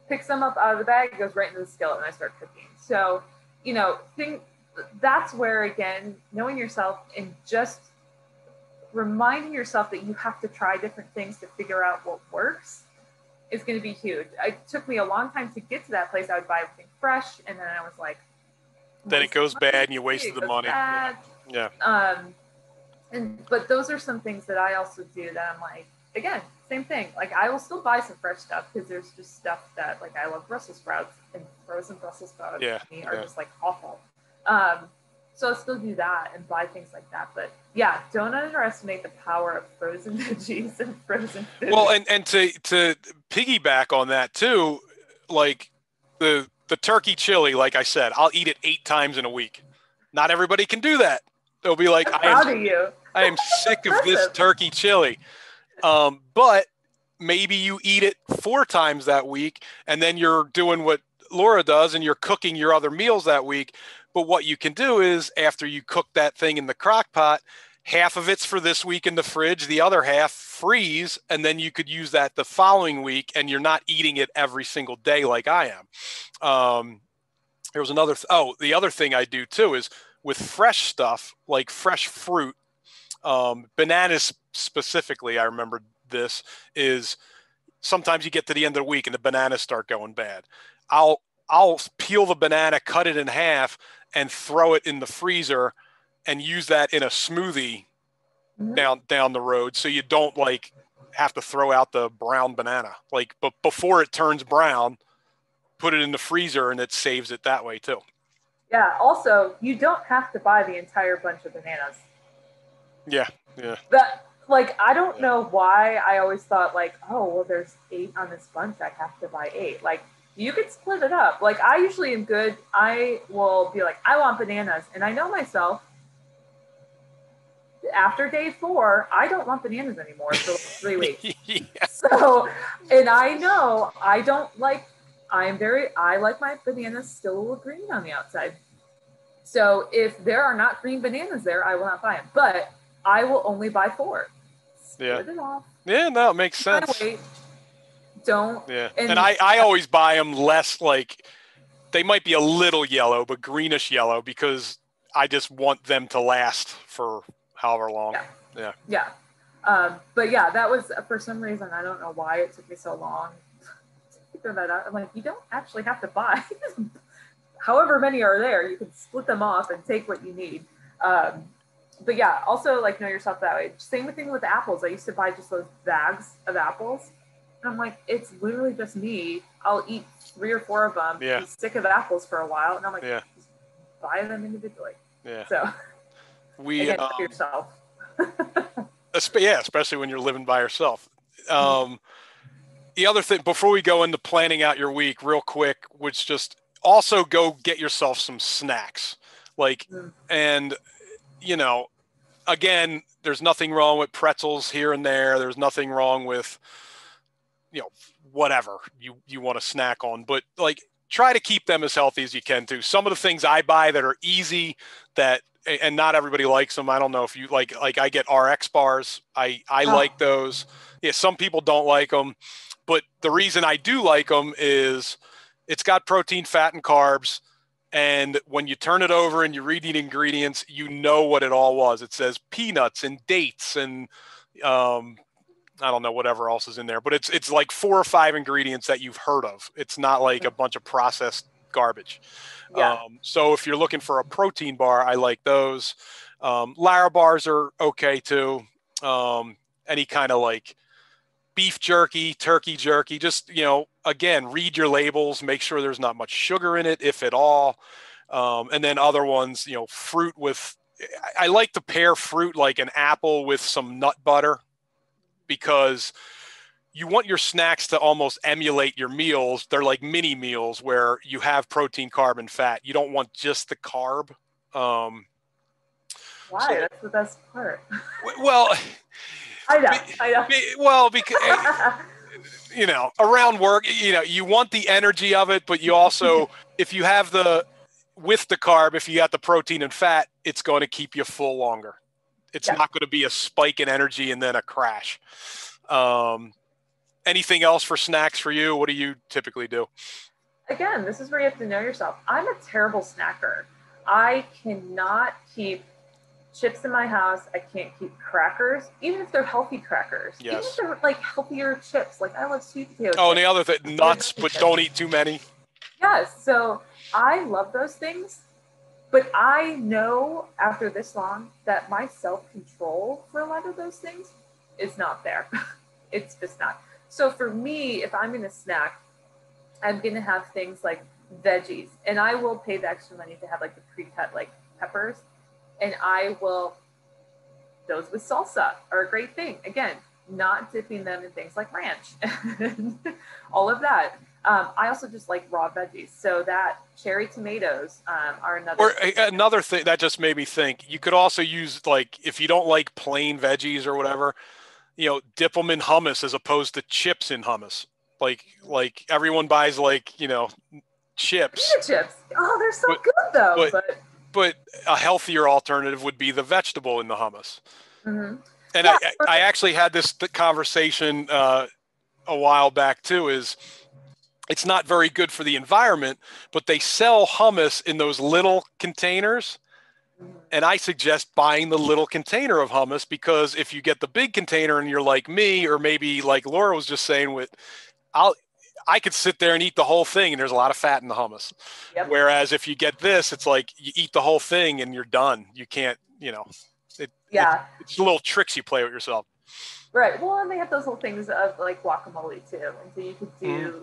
pick some up out of the bag, it goes right into the skillet, and I start cooking. So, that's where, again, knowing yourself and just reminding yourself that you have to try different things to figure out what works is going to be huge. It took me a long time to get to that place. I would buy everything fresh, and then I was like, then it goes bad and you wasted the money. Bad. Yeah. But those are some things that I also do that I'm like, again, same thing. Like, I will still buy some fresh stuff because there's just stuff that, like, I love Brussels sprouts, and frozen Brussels sprouts to me are just like awful. So I'll still do that and buy things like that. But yeah, don't underestimate the power of frozen veggies and frozen food. Well, and to piggyback on that too, like the turkey chili, like I said, I'll eat it 8 times in a week. Not everybody can do that. They'll be like, I am sick of this turkey chili. But maybe you eat it 4 times that week, and then you're doing what Laura does, and you're cooking your other meals that week. But what you can do is, after you cook that thing in the crock pot, half of it's for this week in the fridge, the other half freeze, and then you could use that the following week, and you're not eating it every single day like I am. There was the other thing I do too is with fresh stuff, like fresh fruit, bananas specifically, I remember this, is sometimes you get to the end of the week and the bananas start going bad. I'll peel the banana, cut it in half, and throw it in the freezer and use that in a smoothie down the road, so you don't like have to throw out the brown banana. Like, but before it turns brown, put it in the freezer, and it saves it that way too. Yeah. Also, you don't have to buy the entire bunch of bananas. Yeah. I don't know why I always thought like, oh, well, there's 8 on this bunch, I have to buy 8. Like, you could split it up. Like, I usually am good. I will be like, I want bananas. And I know myself, after day 4, I don't want bananas anymore for 3 weeks. Yeah. So, and I know I like my bananas still a little green on the outside. So if there are not green bananas there, I will not buy them. But I will only buy 4. Split it off. Yeah, no, it makes sense. Don't. Yeah. And I always buy them less, like, they might be a little yellow, but greenish yellow, because I just want them to last for however long. Yeah. But yeah, that was, for some reason, I don't know why it took me so long to figure that out. I'm like, you don't actually have to buy however many are there. You can split them off and take what you need. But yeah, also, like, know yourself that way. Same thing with apples. I used to buy just those bags of apples. And I'm like, it's literally just me. I'll eat 3 or 4 of them. Yeah. Be sick of apples for a while. And I'm like, just buy them individually. Yeah. So, again, know yourself. Especially when you're living by yourself. The other thing, before we go into planning out your week real quick, which just also go get yourself some snacks. Like, and, again, there's nothing wrong with pretzels here and there. There's nothing wrong with, whatever you want to snack on, but like, try to keep them as healthy as you can too. Some of the things I buy that are easy, that and not everybody likes them. I don't know if you like I get RX bars. I like those. Yeah. Some people don't like them, but the reason I do like them is it's got protein, fat, and carbs. And when you turn it over and you read the ingredients, you know what it all was. It says peanuts and dates and I don't know whatever else is in there, but it's like 4 or 5 ingredients that you've heard of. It's not like a bunch of processed garbage. Yeah. So if you're looking for a protein bar, I like those. Lara bars are okay too. Any kind of like beef jerky, turkey jerky, just, again, read your labels, make sure there's not much sugar in it, if at all. And then other ones, fruit with, I like to pair fruit like an apple with some nut butter, because you want your snacks to almost emulate your meals. They're like mini meals where you have protein, carb, and fat. You don't want just the carb. Why? So that's the best part. Well, I know. Well, because, around work, you want the energy of it, but you also, if you have with the carb, if you got the protein and fat, it's going to keep you full longer. It's not going to be a spike in energy and then a crash. Anything else for snacks for you? What do you typically do? Again, this is where you have to know yourself. I'm a terrible snacker. I cannot keep chips in my house. I can't keep crackers, even if they're healthy crackers. Yes. Even if they're like healthier chips. Like I love sweet potato chips. Oh, and the other thing, nuts, but don't eat too many. Yes. So I love those things. But I know after this long that my self-control for a lot of those things is not there. It's just not. So for me, if I'm going to snack, I'm going to have things like veggies. And I will pay the extra money to have like the pre-cut like peppers. And those with salsa are a great thing. Again, not dipping them in things like ranch and all of that. I also just like raw veggies. So that cherry tomatoes are another thing that just made me think. You could also use, like, if you don't like plain veggies or whatever, dip them in hummus as opposed to chips in hummus. Like everyone buys chips. Pita chips. Oh, they're so good though. But a healthier alternative would be the vegetable in the hummus. Mm-hmm. And I actually had this conversation a while back too, it's not very good for the environment, but they sell hummus in those little containers. And I suggest buying the little container of hummus, because if you get the big container and you're like me, or maybe like Laura was just saying, I could sit there and eat the whole thing and there's a lot of fat in the hummus. Yep. Whereas if you get this, it's like you eat the whole thing and you're done. You can't, it's little tricks you play with yourself. Right. Well, and they have those little things of like guacamole too. And so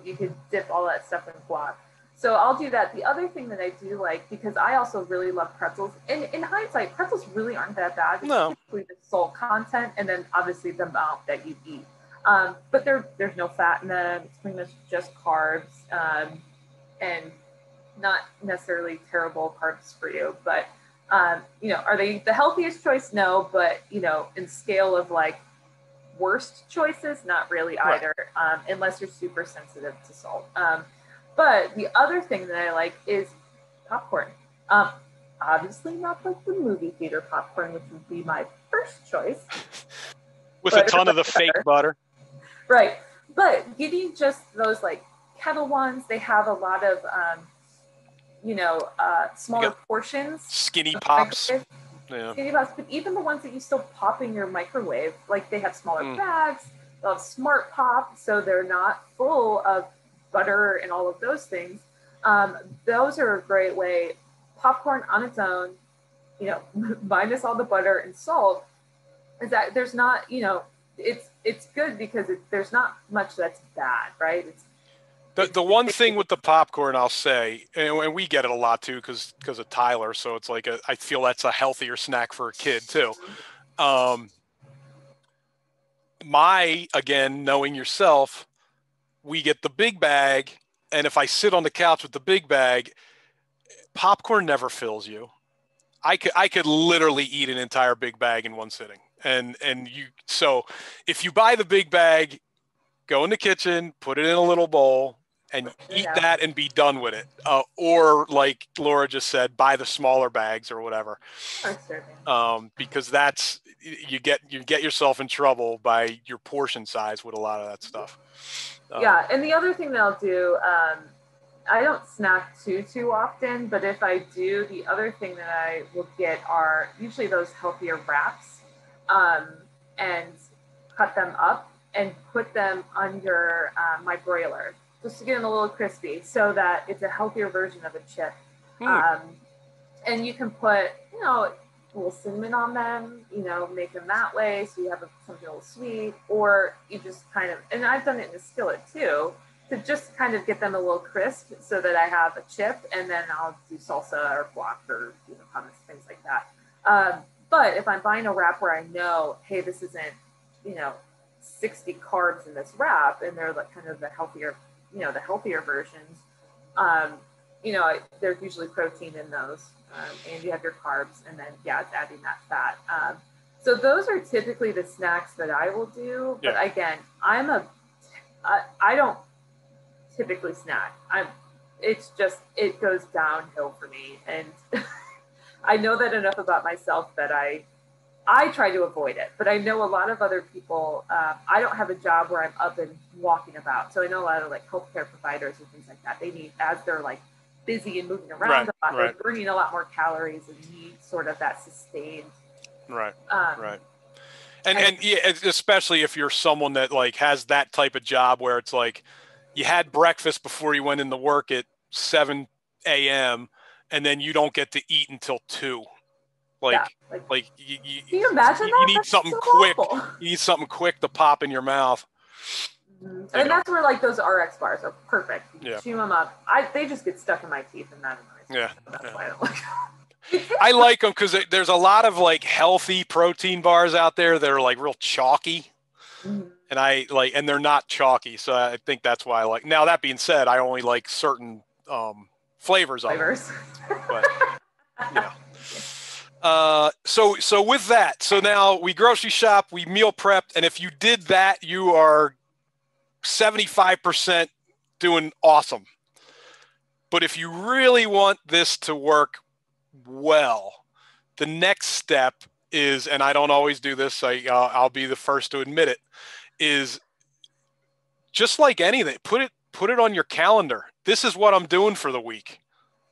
you could dip all that stuff in guac. So I'll do that. The other thing that I do like, because I also really love pretzels, and in hindsight, pretzels really aren't that bad. It's typically the salt content and then obviously the amount that you eat. But there's no fat in them. It's pretty much just carbs, and not necessarily terrible carbs for you. But, are they the healthiest choice? No, but, in scale of like worst choices, not really either, unless you're super sensitive to salt. But the other thing that I like is popcorn. Obviously not like the movie theater popcorn, which would be my first choice. With a ton of the fake butter. Right. But getting just those like kettle ones, they have a lot of, smaller portions. Skinny pops. Yeah. Skinny pops, but even the ones that you still pop in your microwave, like they have smaller bags, they'll have Smart Pop, so they're not full of butter and all of those things. Those are a great way. Popcorn on its own, minus all the butter and salt, is that there's not, it's good because there's not much that's bad, right? The one thing with the popcorn, I'll say, and we get it a lot too because of Tyler, so it's like I feel that's a healthier snack for a kid too. Again, knowing yourself, we get the big bag, and if I sit on the couch with the big bag, popcorn never fills you. I could literally eat an entire big bag in one sitting. So if you buy the big bag, go in the kitchen, put it in a little bowl, and eat that and be done with it. Or like Laura just said, buy the smaller bags or whatever. Because that's, you get yourself in trouble by your portion size with a lot of that stuff. Yeah. And the other thing that I'll do, I don't snack too often, but if I do, the other thing that I will get are usually those healthier wraps, and cut them up and put them under my broiler just to get them a little crispy, so that it's a healthier version of a chip. And you can put, a little cinnamon on them, make them that way, so you have something a little sweet, or you just kind of, and I've done it in a skillet too, to just kind of get them a little crisp so that I have a chip, and then I'll do salsa or guac or hummus, things like that. But if I'm buying a wrap where I know, hey, this isn't, 60 carbs in this wrap, and they're like kind of the healthier versions, there's usually protein in those, and you have your carbs, and then it's adding that fat. So those are typically the snacks that I will do. But again, I don't typically snack. It goes downhill for me, and I know that enough about myself that I try to avoid it. But I know a lot of other people. I don't have a job where I'm up and walking about, so I know a lot of like healthcare providers and things like that. They need, as they're like busy and moving around a lot, they're burning a lot more calories and need sort of that sustained. Right. And yeah, especially if you're someone that like has that type of job where it's like you had breakfast before you went into work at 7 a.m. and then you don't get to eat until 2. You can you imagine that? You need something quick. Awful. You need something quick to pop in your mouth. And that's where like those RX bars are perfect. You chew them up. They just get stuck in my teeth, and that annoys me. That's why I don't like them. I like them because there's a lot of like healthy protein bars out there that are like real chalky, and and they're not chalky. So I think that's why I like. Now that being said, I only like certain flavors of them. But so with that, so now we grocery shop, we meal prepped, and if you did that, you are 75% doing awesome. But if you really want this to work well, the next step is, and I don't always do this, I'll be the first to admit it, is just like anything, put it on your calendar. This is what I'm doing for the week.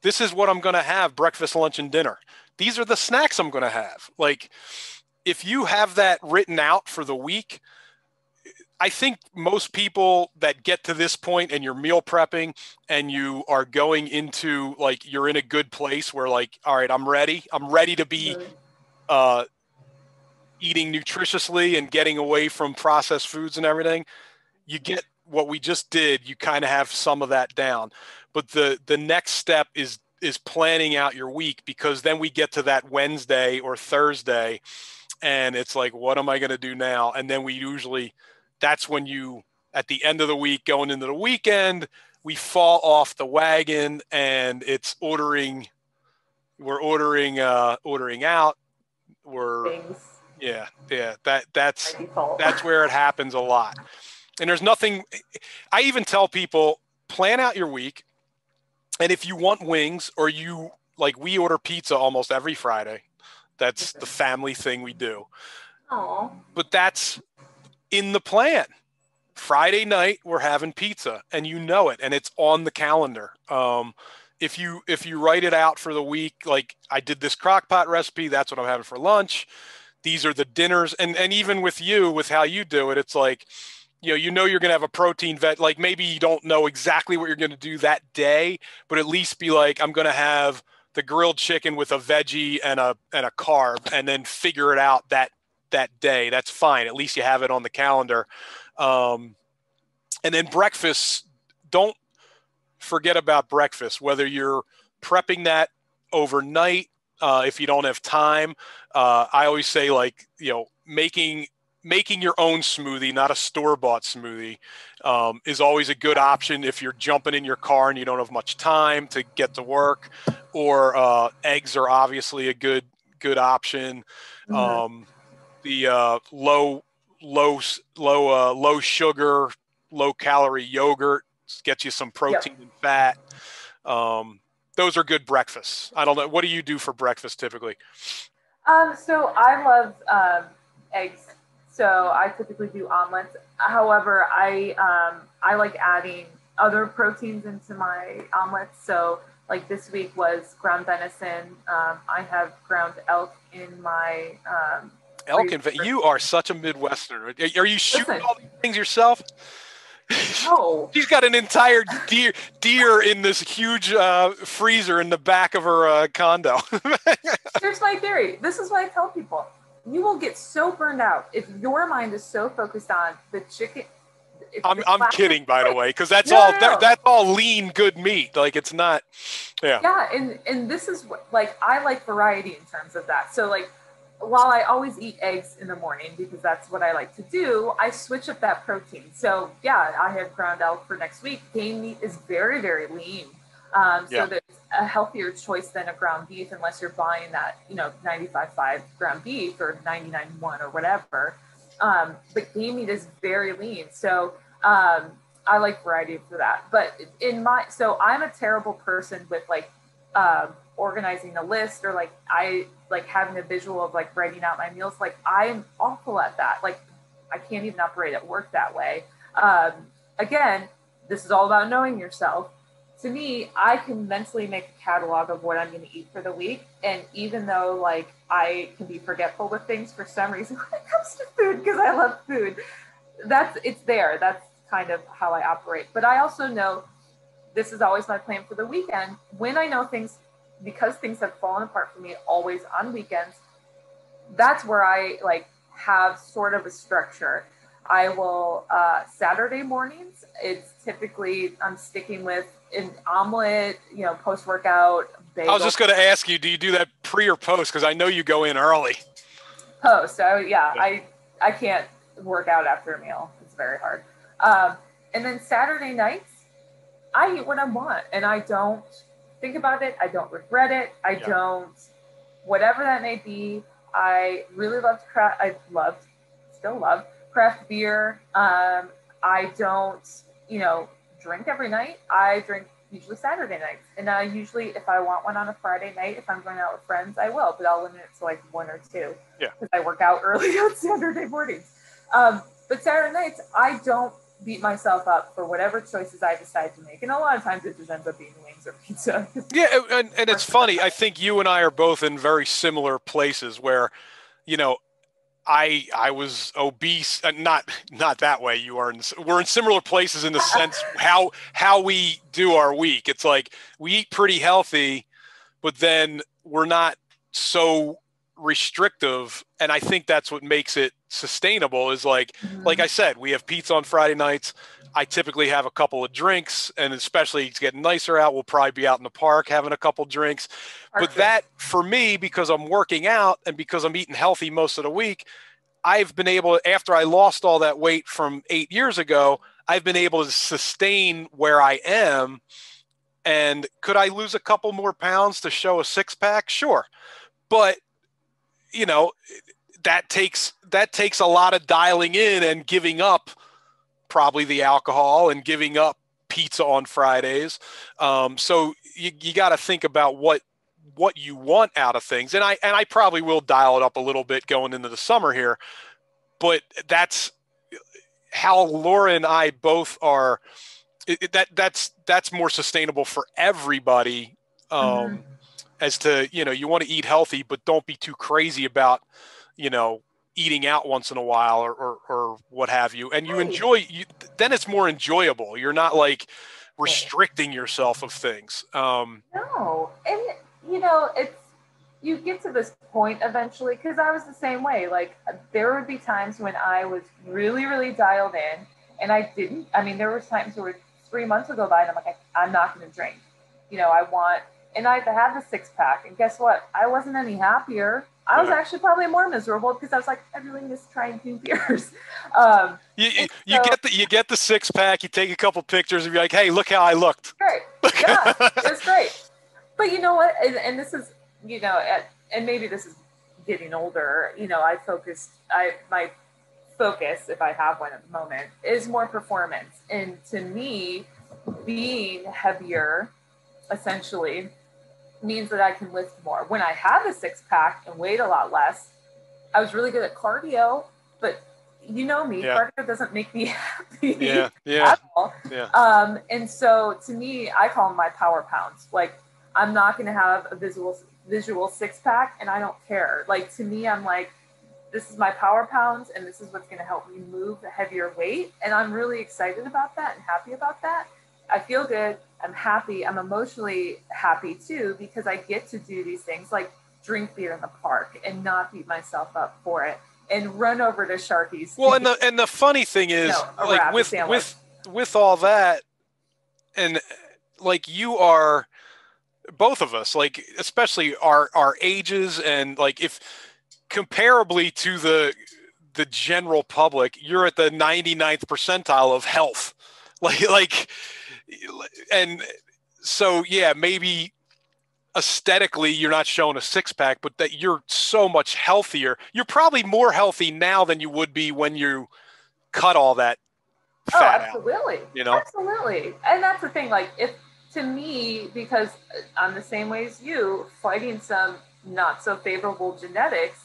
This is what I'm going to have breakfast, lunch, and dinner. These are the snacks I'm going to have. Like, if you have that written out for the week, I think most people that get to this point and you're meal prepping and you are going into like, you're in a good place where like, all right, I'm ready to be eating nutritiously and getting away from processed foods and everything. You get what we just did. You kind of have some of that down, but the next step is planning out your week, because then we get to that Wednesday or Thursday and it's like, what am I going to do now? And then that's when at the end of the week, going into the weekend, we fall off the wagon and it's ordering out. That's where it happens a lot. And there's nothing, I even tell people, plan out your week. And if you want wings, or we order pizza almost every Friday. That's the family thing we do. Aww. But that's in the plan. Friday night, we're having pizza, and you know it, and it's on the calendar. If you write it out for the week, like I did this crock pot recipe, that's what I'm having for lunch. These are the dinners. And even with how you do it, it's like, you're going to have a protein like maybe you don't know exactly what you're going to do that day, but at least be like, I'm going to have the grilled chicken with a veggie and a carb, and then figure it out that day. That's fine. At least you have it on the calendar. And then breakfast, don't forget about breakfast, whether you're prepping that overnight, if you don't have time. I always say, like, making your own smoothie, not a store-bought smoothie, is always a good option if you're jumping in your car and you don't have much time to get to work. Or eggs are obviously a good option. The low sugar, low calorie yogurt get you some Yep. protein and fat. Those are good breakfasts. I don't know. What do you do for breakfast typically? So I love eggs. So I typically do omelets. However, I like adding other proteins into my omelets. So like this week was ground venison. I have ground elk in my Elk and you are such a Midwesterner. Are you shooting Listen. all these things yourself? No. She's got an entire deer in this huge freezer in the back of her condo. Here's my theory. This is what I tell people. You will get so burned out if your mind is so focused on the chicken. I'm kidding, by the way, because that's No. that's all lean, good meat. Like it's not. Yeah. Yeah, and this is what, like, I like variety in terms of that. So like, while I always eat eggs in the morning because that's what I like to do, I switch up that protein. So yeah, I have ground elk for next week. Game meat is very, very lean. So that's a healthier choice than a ground beef, unless you're buying that, 95.5 ground beef or 99.1 or whatever. But game meat is very lean. So I like variety for that. But so I'm a terrible person with like organizing a list, or like I like having a visual of like writing out my meals. Like I'm awful at that. Like I can't even operate at work that way. Again, this is all about knowing yourself. To me, I can mentally make a catalog of what I'm going to eat for the week. And even though like I can be forgetful with things for some reason when it comes to food, because I love food, it's there. That's kind of how I operate. But I also know this is always my plan for the weekend. When I know things, because things have fallen apart for me always on weekends, that's where I like have sort of a structure. I will, Saturday mornings, it's typically, I'm sticking with an omelet, post-workout, bagel. I was just going to ask you, do you do that pre or post? Because I know you go in early. Post. So yeah, I can't work out after a meal. It's very hard. And then Saturday nights, I eat what I want, and I don't think about it. I don't regret it. I don't, whatever that may be. I really loved still love craft beer. I don't, drink every night. I drink usually Saturday nights. And I usually, if I want one on a Friday night, if I'm going out with friends, I will, but I'll limit it to like one or two. Yeah. Because I work out early on Saturday mornings. But Saturday nights, I don't beat myself up for whatever choices I decide to make. And a lot of times it just ends up being wings or pizza. Yeah, and it's funny. I think you and I are both in very similar places where, I was obese, not that way. We're in similar places in the sense how we do our week. It's like we eat pretty healthy, but then we're not so restrictive. And I think that's what makes it sustainable is like I said, we have pizza on Friday nights. I typically have a couple of drinks, and especially it's getting nicer out. We'll probably be out in the park having a couple drinks. But that for me, because I'm working out and because I'm eating healthy most of the week, I've been able, after I lost all that weight from 8 years ago, I've been able to sustain where I am. And could I lose a couple more pounds to show a six pack? Sure. But that takes a lot of dialing in and giving up probably the alcohol and giving up pizza on Fridays. So you got to think about what you want out of things. And I probably will dial it up a little bit going into the summer here, but that's how Laura and I both are. That's more sustainable for everybody. As to, you want to eat healthy, but don't be too crazy about, eating out once in a while or what have you. And you then it's more enjoyable. You're not like restricting yourself of things. No. And, you get to this point eventually, because I was the same way. Like there would be times when I was really, really dialed in and there was times where 3 months would go by and I'm like, I'm not going to drink. And I had the six pack, and guess what? I wasn't any happier. I was actually probably more miserable because I was like, I really miss trying new beers. You get the six pack, you take a couple pictures, and you're like, hey, look how I looked. Great. Yeah, it was great. But you know what? And this is, and maybe this is getting older. My focus, if I have one at the moment, is more performance. And to me, being heavier essentially means that I can lift more. When I have a six pack and weighed a lot less, I was really good at cardio, but you know me, cardio doesn't make me happy at all. And so to me, I call them my power pounds. Like, I'm not going to have a visual six pack, and I don't care. Like, to me, I'm like, this is my power pounds, and this is what's going to help me move a heavier weight. And I'm really excited about that and happy about that. I feel good. I'm happy. I'm emotionally happy too, because I get to do these things like drink beer in the park and not beat myself up for it and run over to Sharky's. Well, and the funny thing is, like with all that, and like you are, both of us, like especially our ages, and like if comparably to the general public, you're at the 99th percentile of health, like, and so yeah, maybe aesthetically you're not showing a six pack, but that you're so much healthier. You're probably more healthy now than you would be when you cut all that fat absolutely out, you know? Absolutely. And that's the thing, like, if to me, because I'm the same way as you, fighting some not so favorable genetics,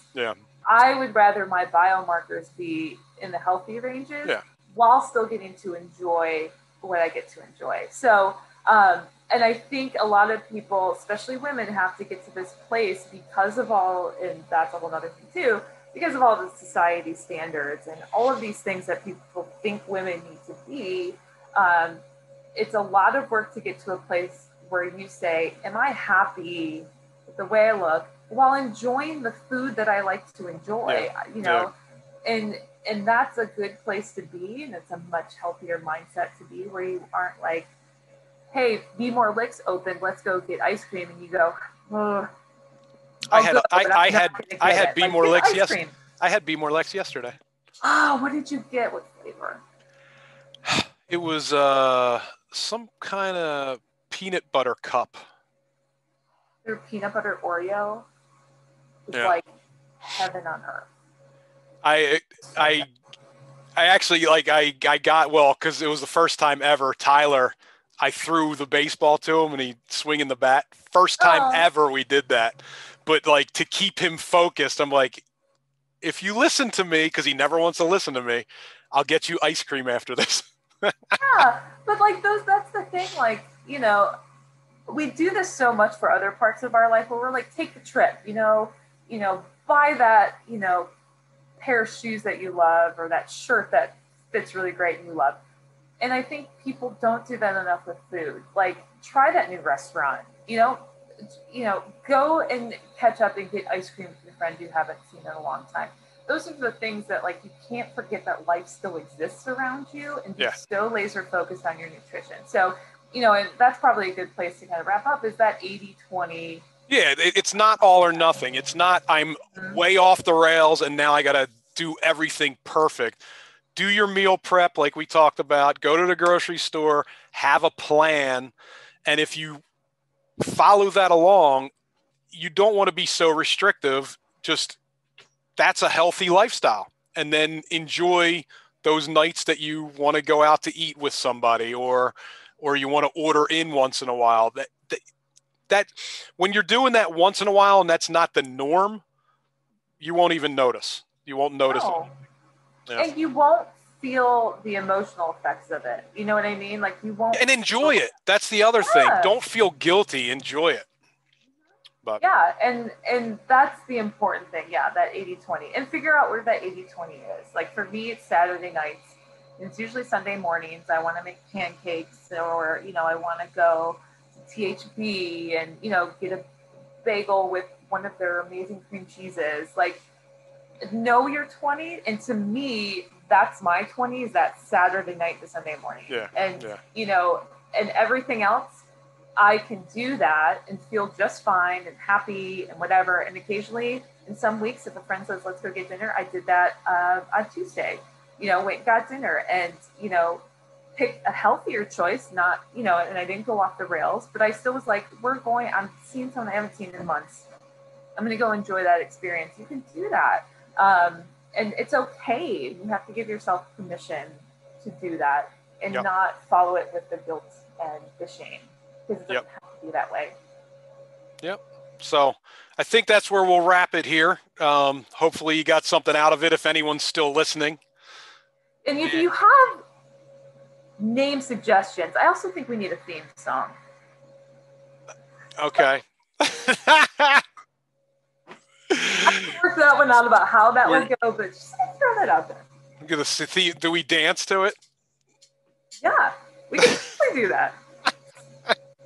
I would rather my biomarkers be in the healthy ranges while still getting to enjoy what I get to enjoy. So, and I think a lot of people, especially women, have to get to this place because of all, and that's a whole other thing too, because of all the society standards and all of these things that people think women need to be. It's a lot of work to get to a place where you say, am I happy with the way I look while enjoying the food that I like to enjoy, you know? And that's a good place to be. And it's a much healthier mindset to be, where you aren't like, hey, Be More Licks open, let's go get ice cream. And you go, oh, I had Be More Licks yesterday. I had Be More Licks yesterday. Oh, what did you get? What flavor? It was some kind of peanut butter cup. Their peanut butter Oreo is like heaven on earth. I actually, like, I got, well, because it was the first time ever, Tyler, I threw the baseball to him and he swinging the bat. First time ever we did that. But like, to keep him focused, I'm like, if you listen to me, because he never wants to listen to me, I'll get you ice cream after this. Yeah, but like that's the thing, like, you know, we do this so much for other parts of our life where we're like, take the trip, you know, buy that, you know, pair of shoes that you love, or that shirt that fits really great and you love. And I think people don't do that enough with food. Like, try that new restaurant, you know, go and catch up and get ice cream with your friend you haven't seen in a long time. Those are the things that, like, you can't forget that life still exists around you, and be so laser focused on your nutrition. So, you know, and that's probably a good place to kind of wrap up, is that 80-20. Yeah, it's not all or nothing. It's not I'm way off the rails and now I got to do everything perfect. Do your meal prep like we talked about. Go to the grocery store, have a plan. And if you follow that along, you don't want to be so restrictive. Just, that's a healthy lifestyle. And then enjoy those nights that you want to go out to eat with somebody, or you want to order in once in a while. That when you're doing that once in a while and that's not the norm, you won't even notice. You won't notice it. Yeah. And you won't feel the emotional effects of it. You know what I mean? Like, you won't. And enjoy it. That's the other thing. Don't feel guilty. Enjoy it. But yeah, and that's the important thing. Yeah, that 80-20. And figure out where that 80-20 is. Like, for me, it's Saturday nights. It's usually Sunday mornings. I want to make pancakes, or, you know, I want to go THB and, you know, get a bagel with one of their amazing cream cheeses. Like, know your 20. And to me, that's my 20, is that Saturday night to Sunday morning. You know, and everything else, I can do that and feel just fine and happy and whatever. And occasionally, in some weeks, if a friend says, let's go get dinner, I did that on Tuesday. You know, went and got dinner, and, you know, picked a healthier choice, not, you know, and I didn't go off the rails, but I still was like, I'm seeing someone I haven't seen in months. I'm going to go enjoy that experience. You can do that. And it's okay. You have to give yourself permission to do that, and not follow it with the guilt and the shame, because it doesn't Yep. have to be that way. Yep. So I think that's where we'll wrap it here. Hopefully you got something out of it if anyone's still listening. And if you have name suggestions, I also think we need a theme song. Okay. I worked that one out about how that would go, but just throw that out there. Do we dance to it? Yeah, we can definitely do that.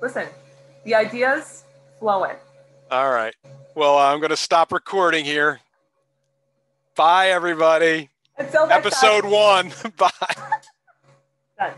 Listen, the ideas flowing. All right. Well, I'm going to stop recording here. Bye, everybody. Until next Episode time. 1. Bye. Done.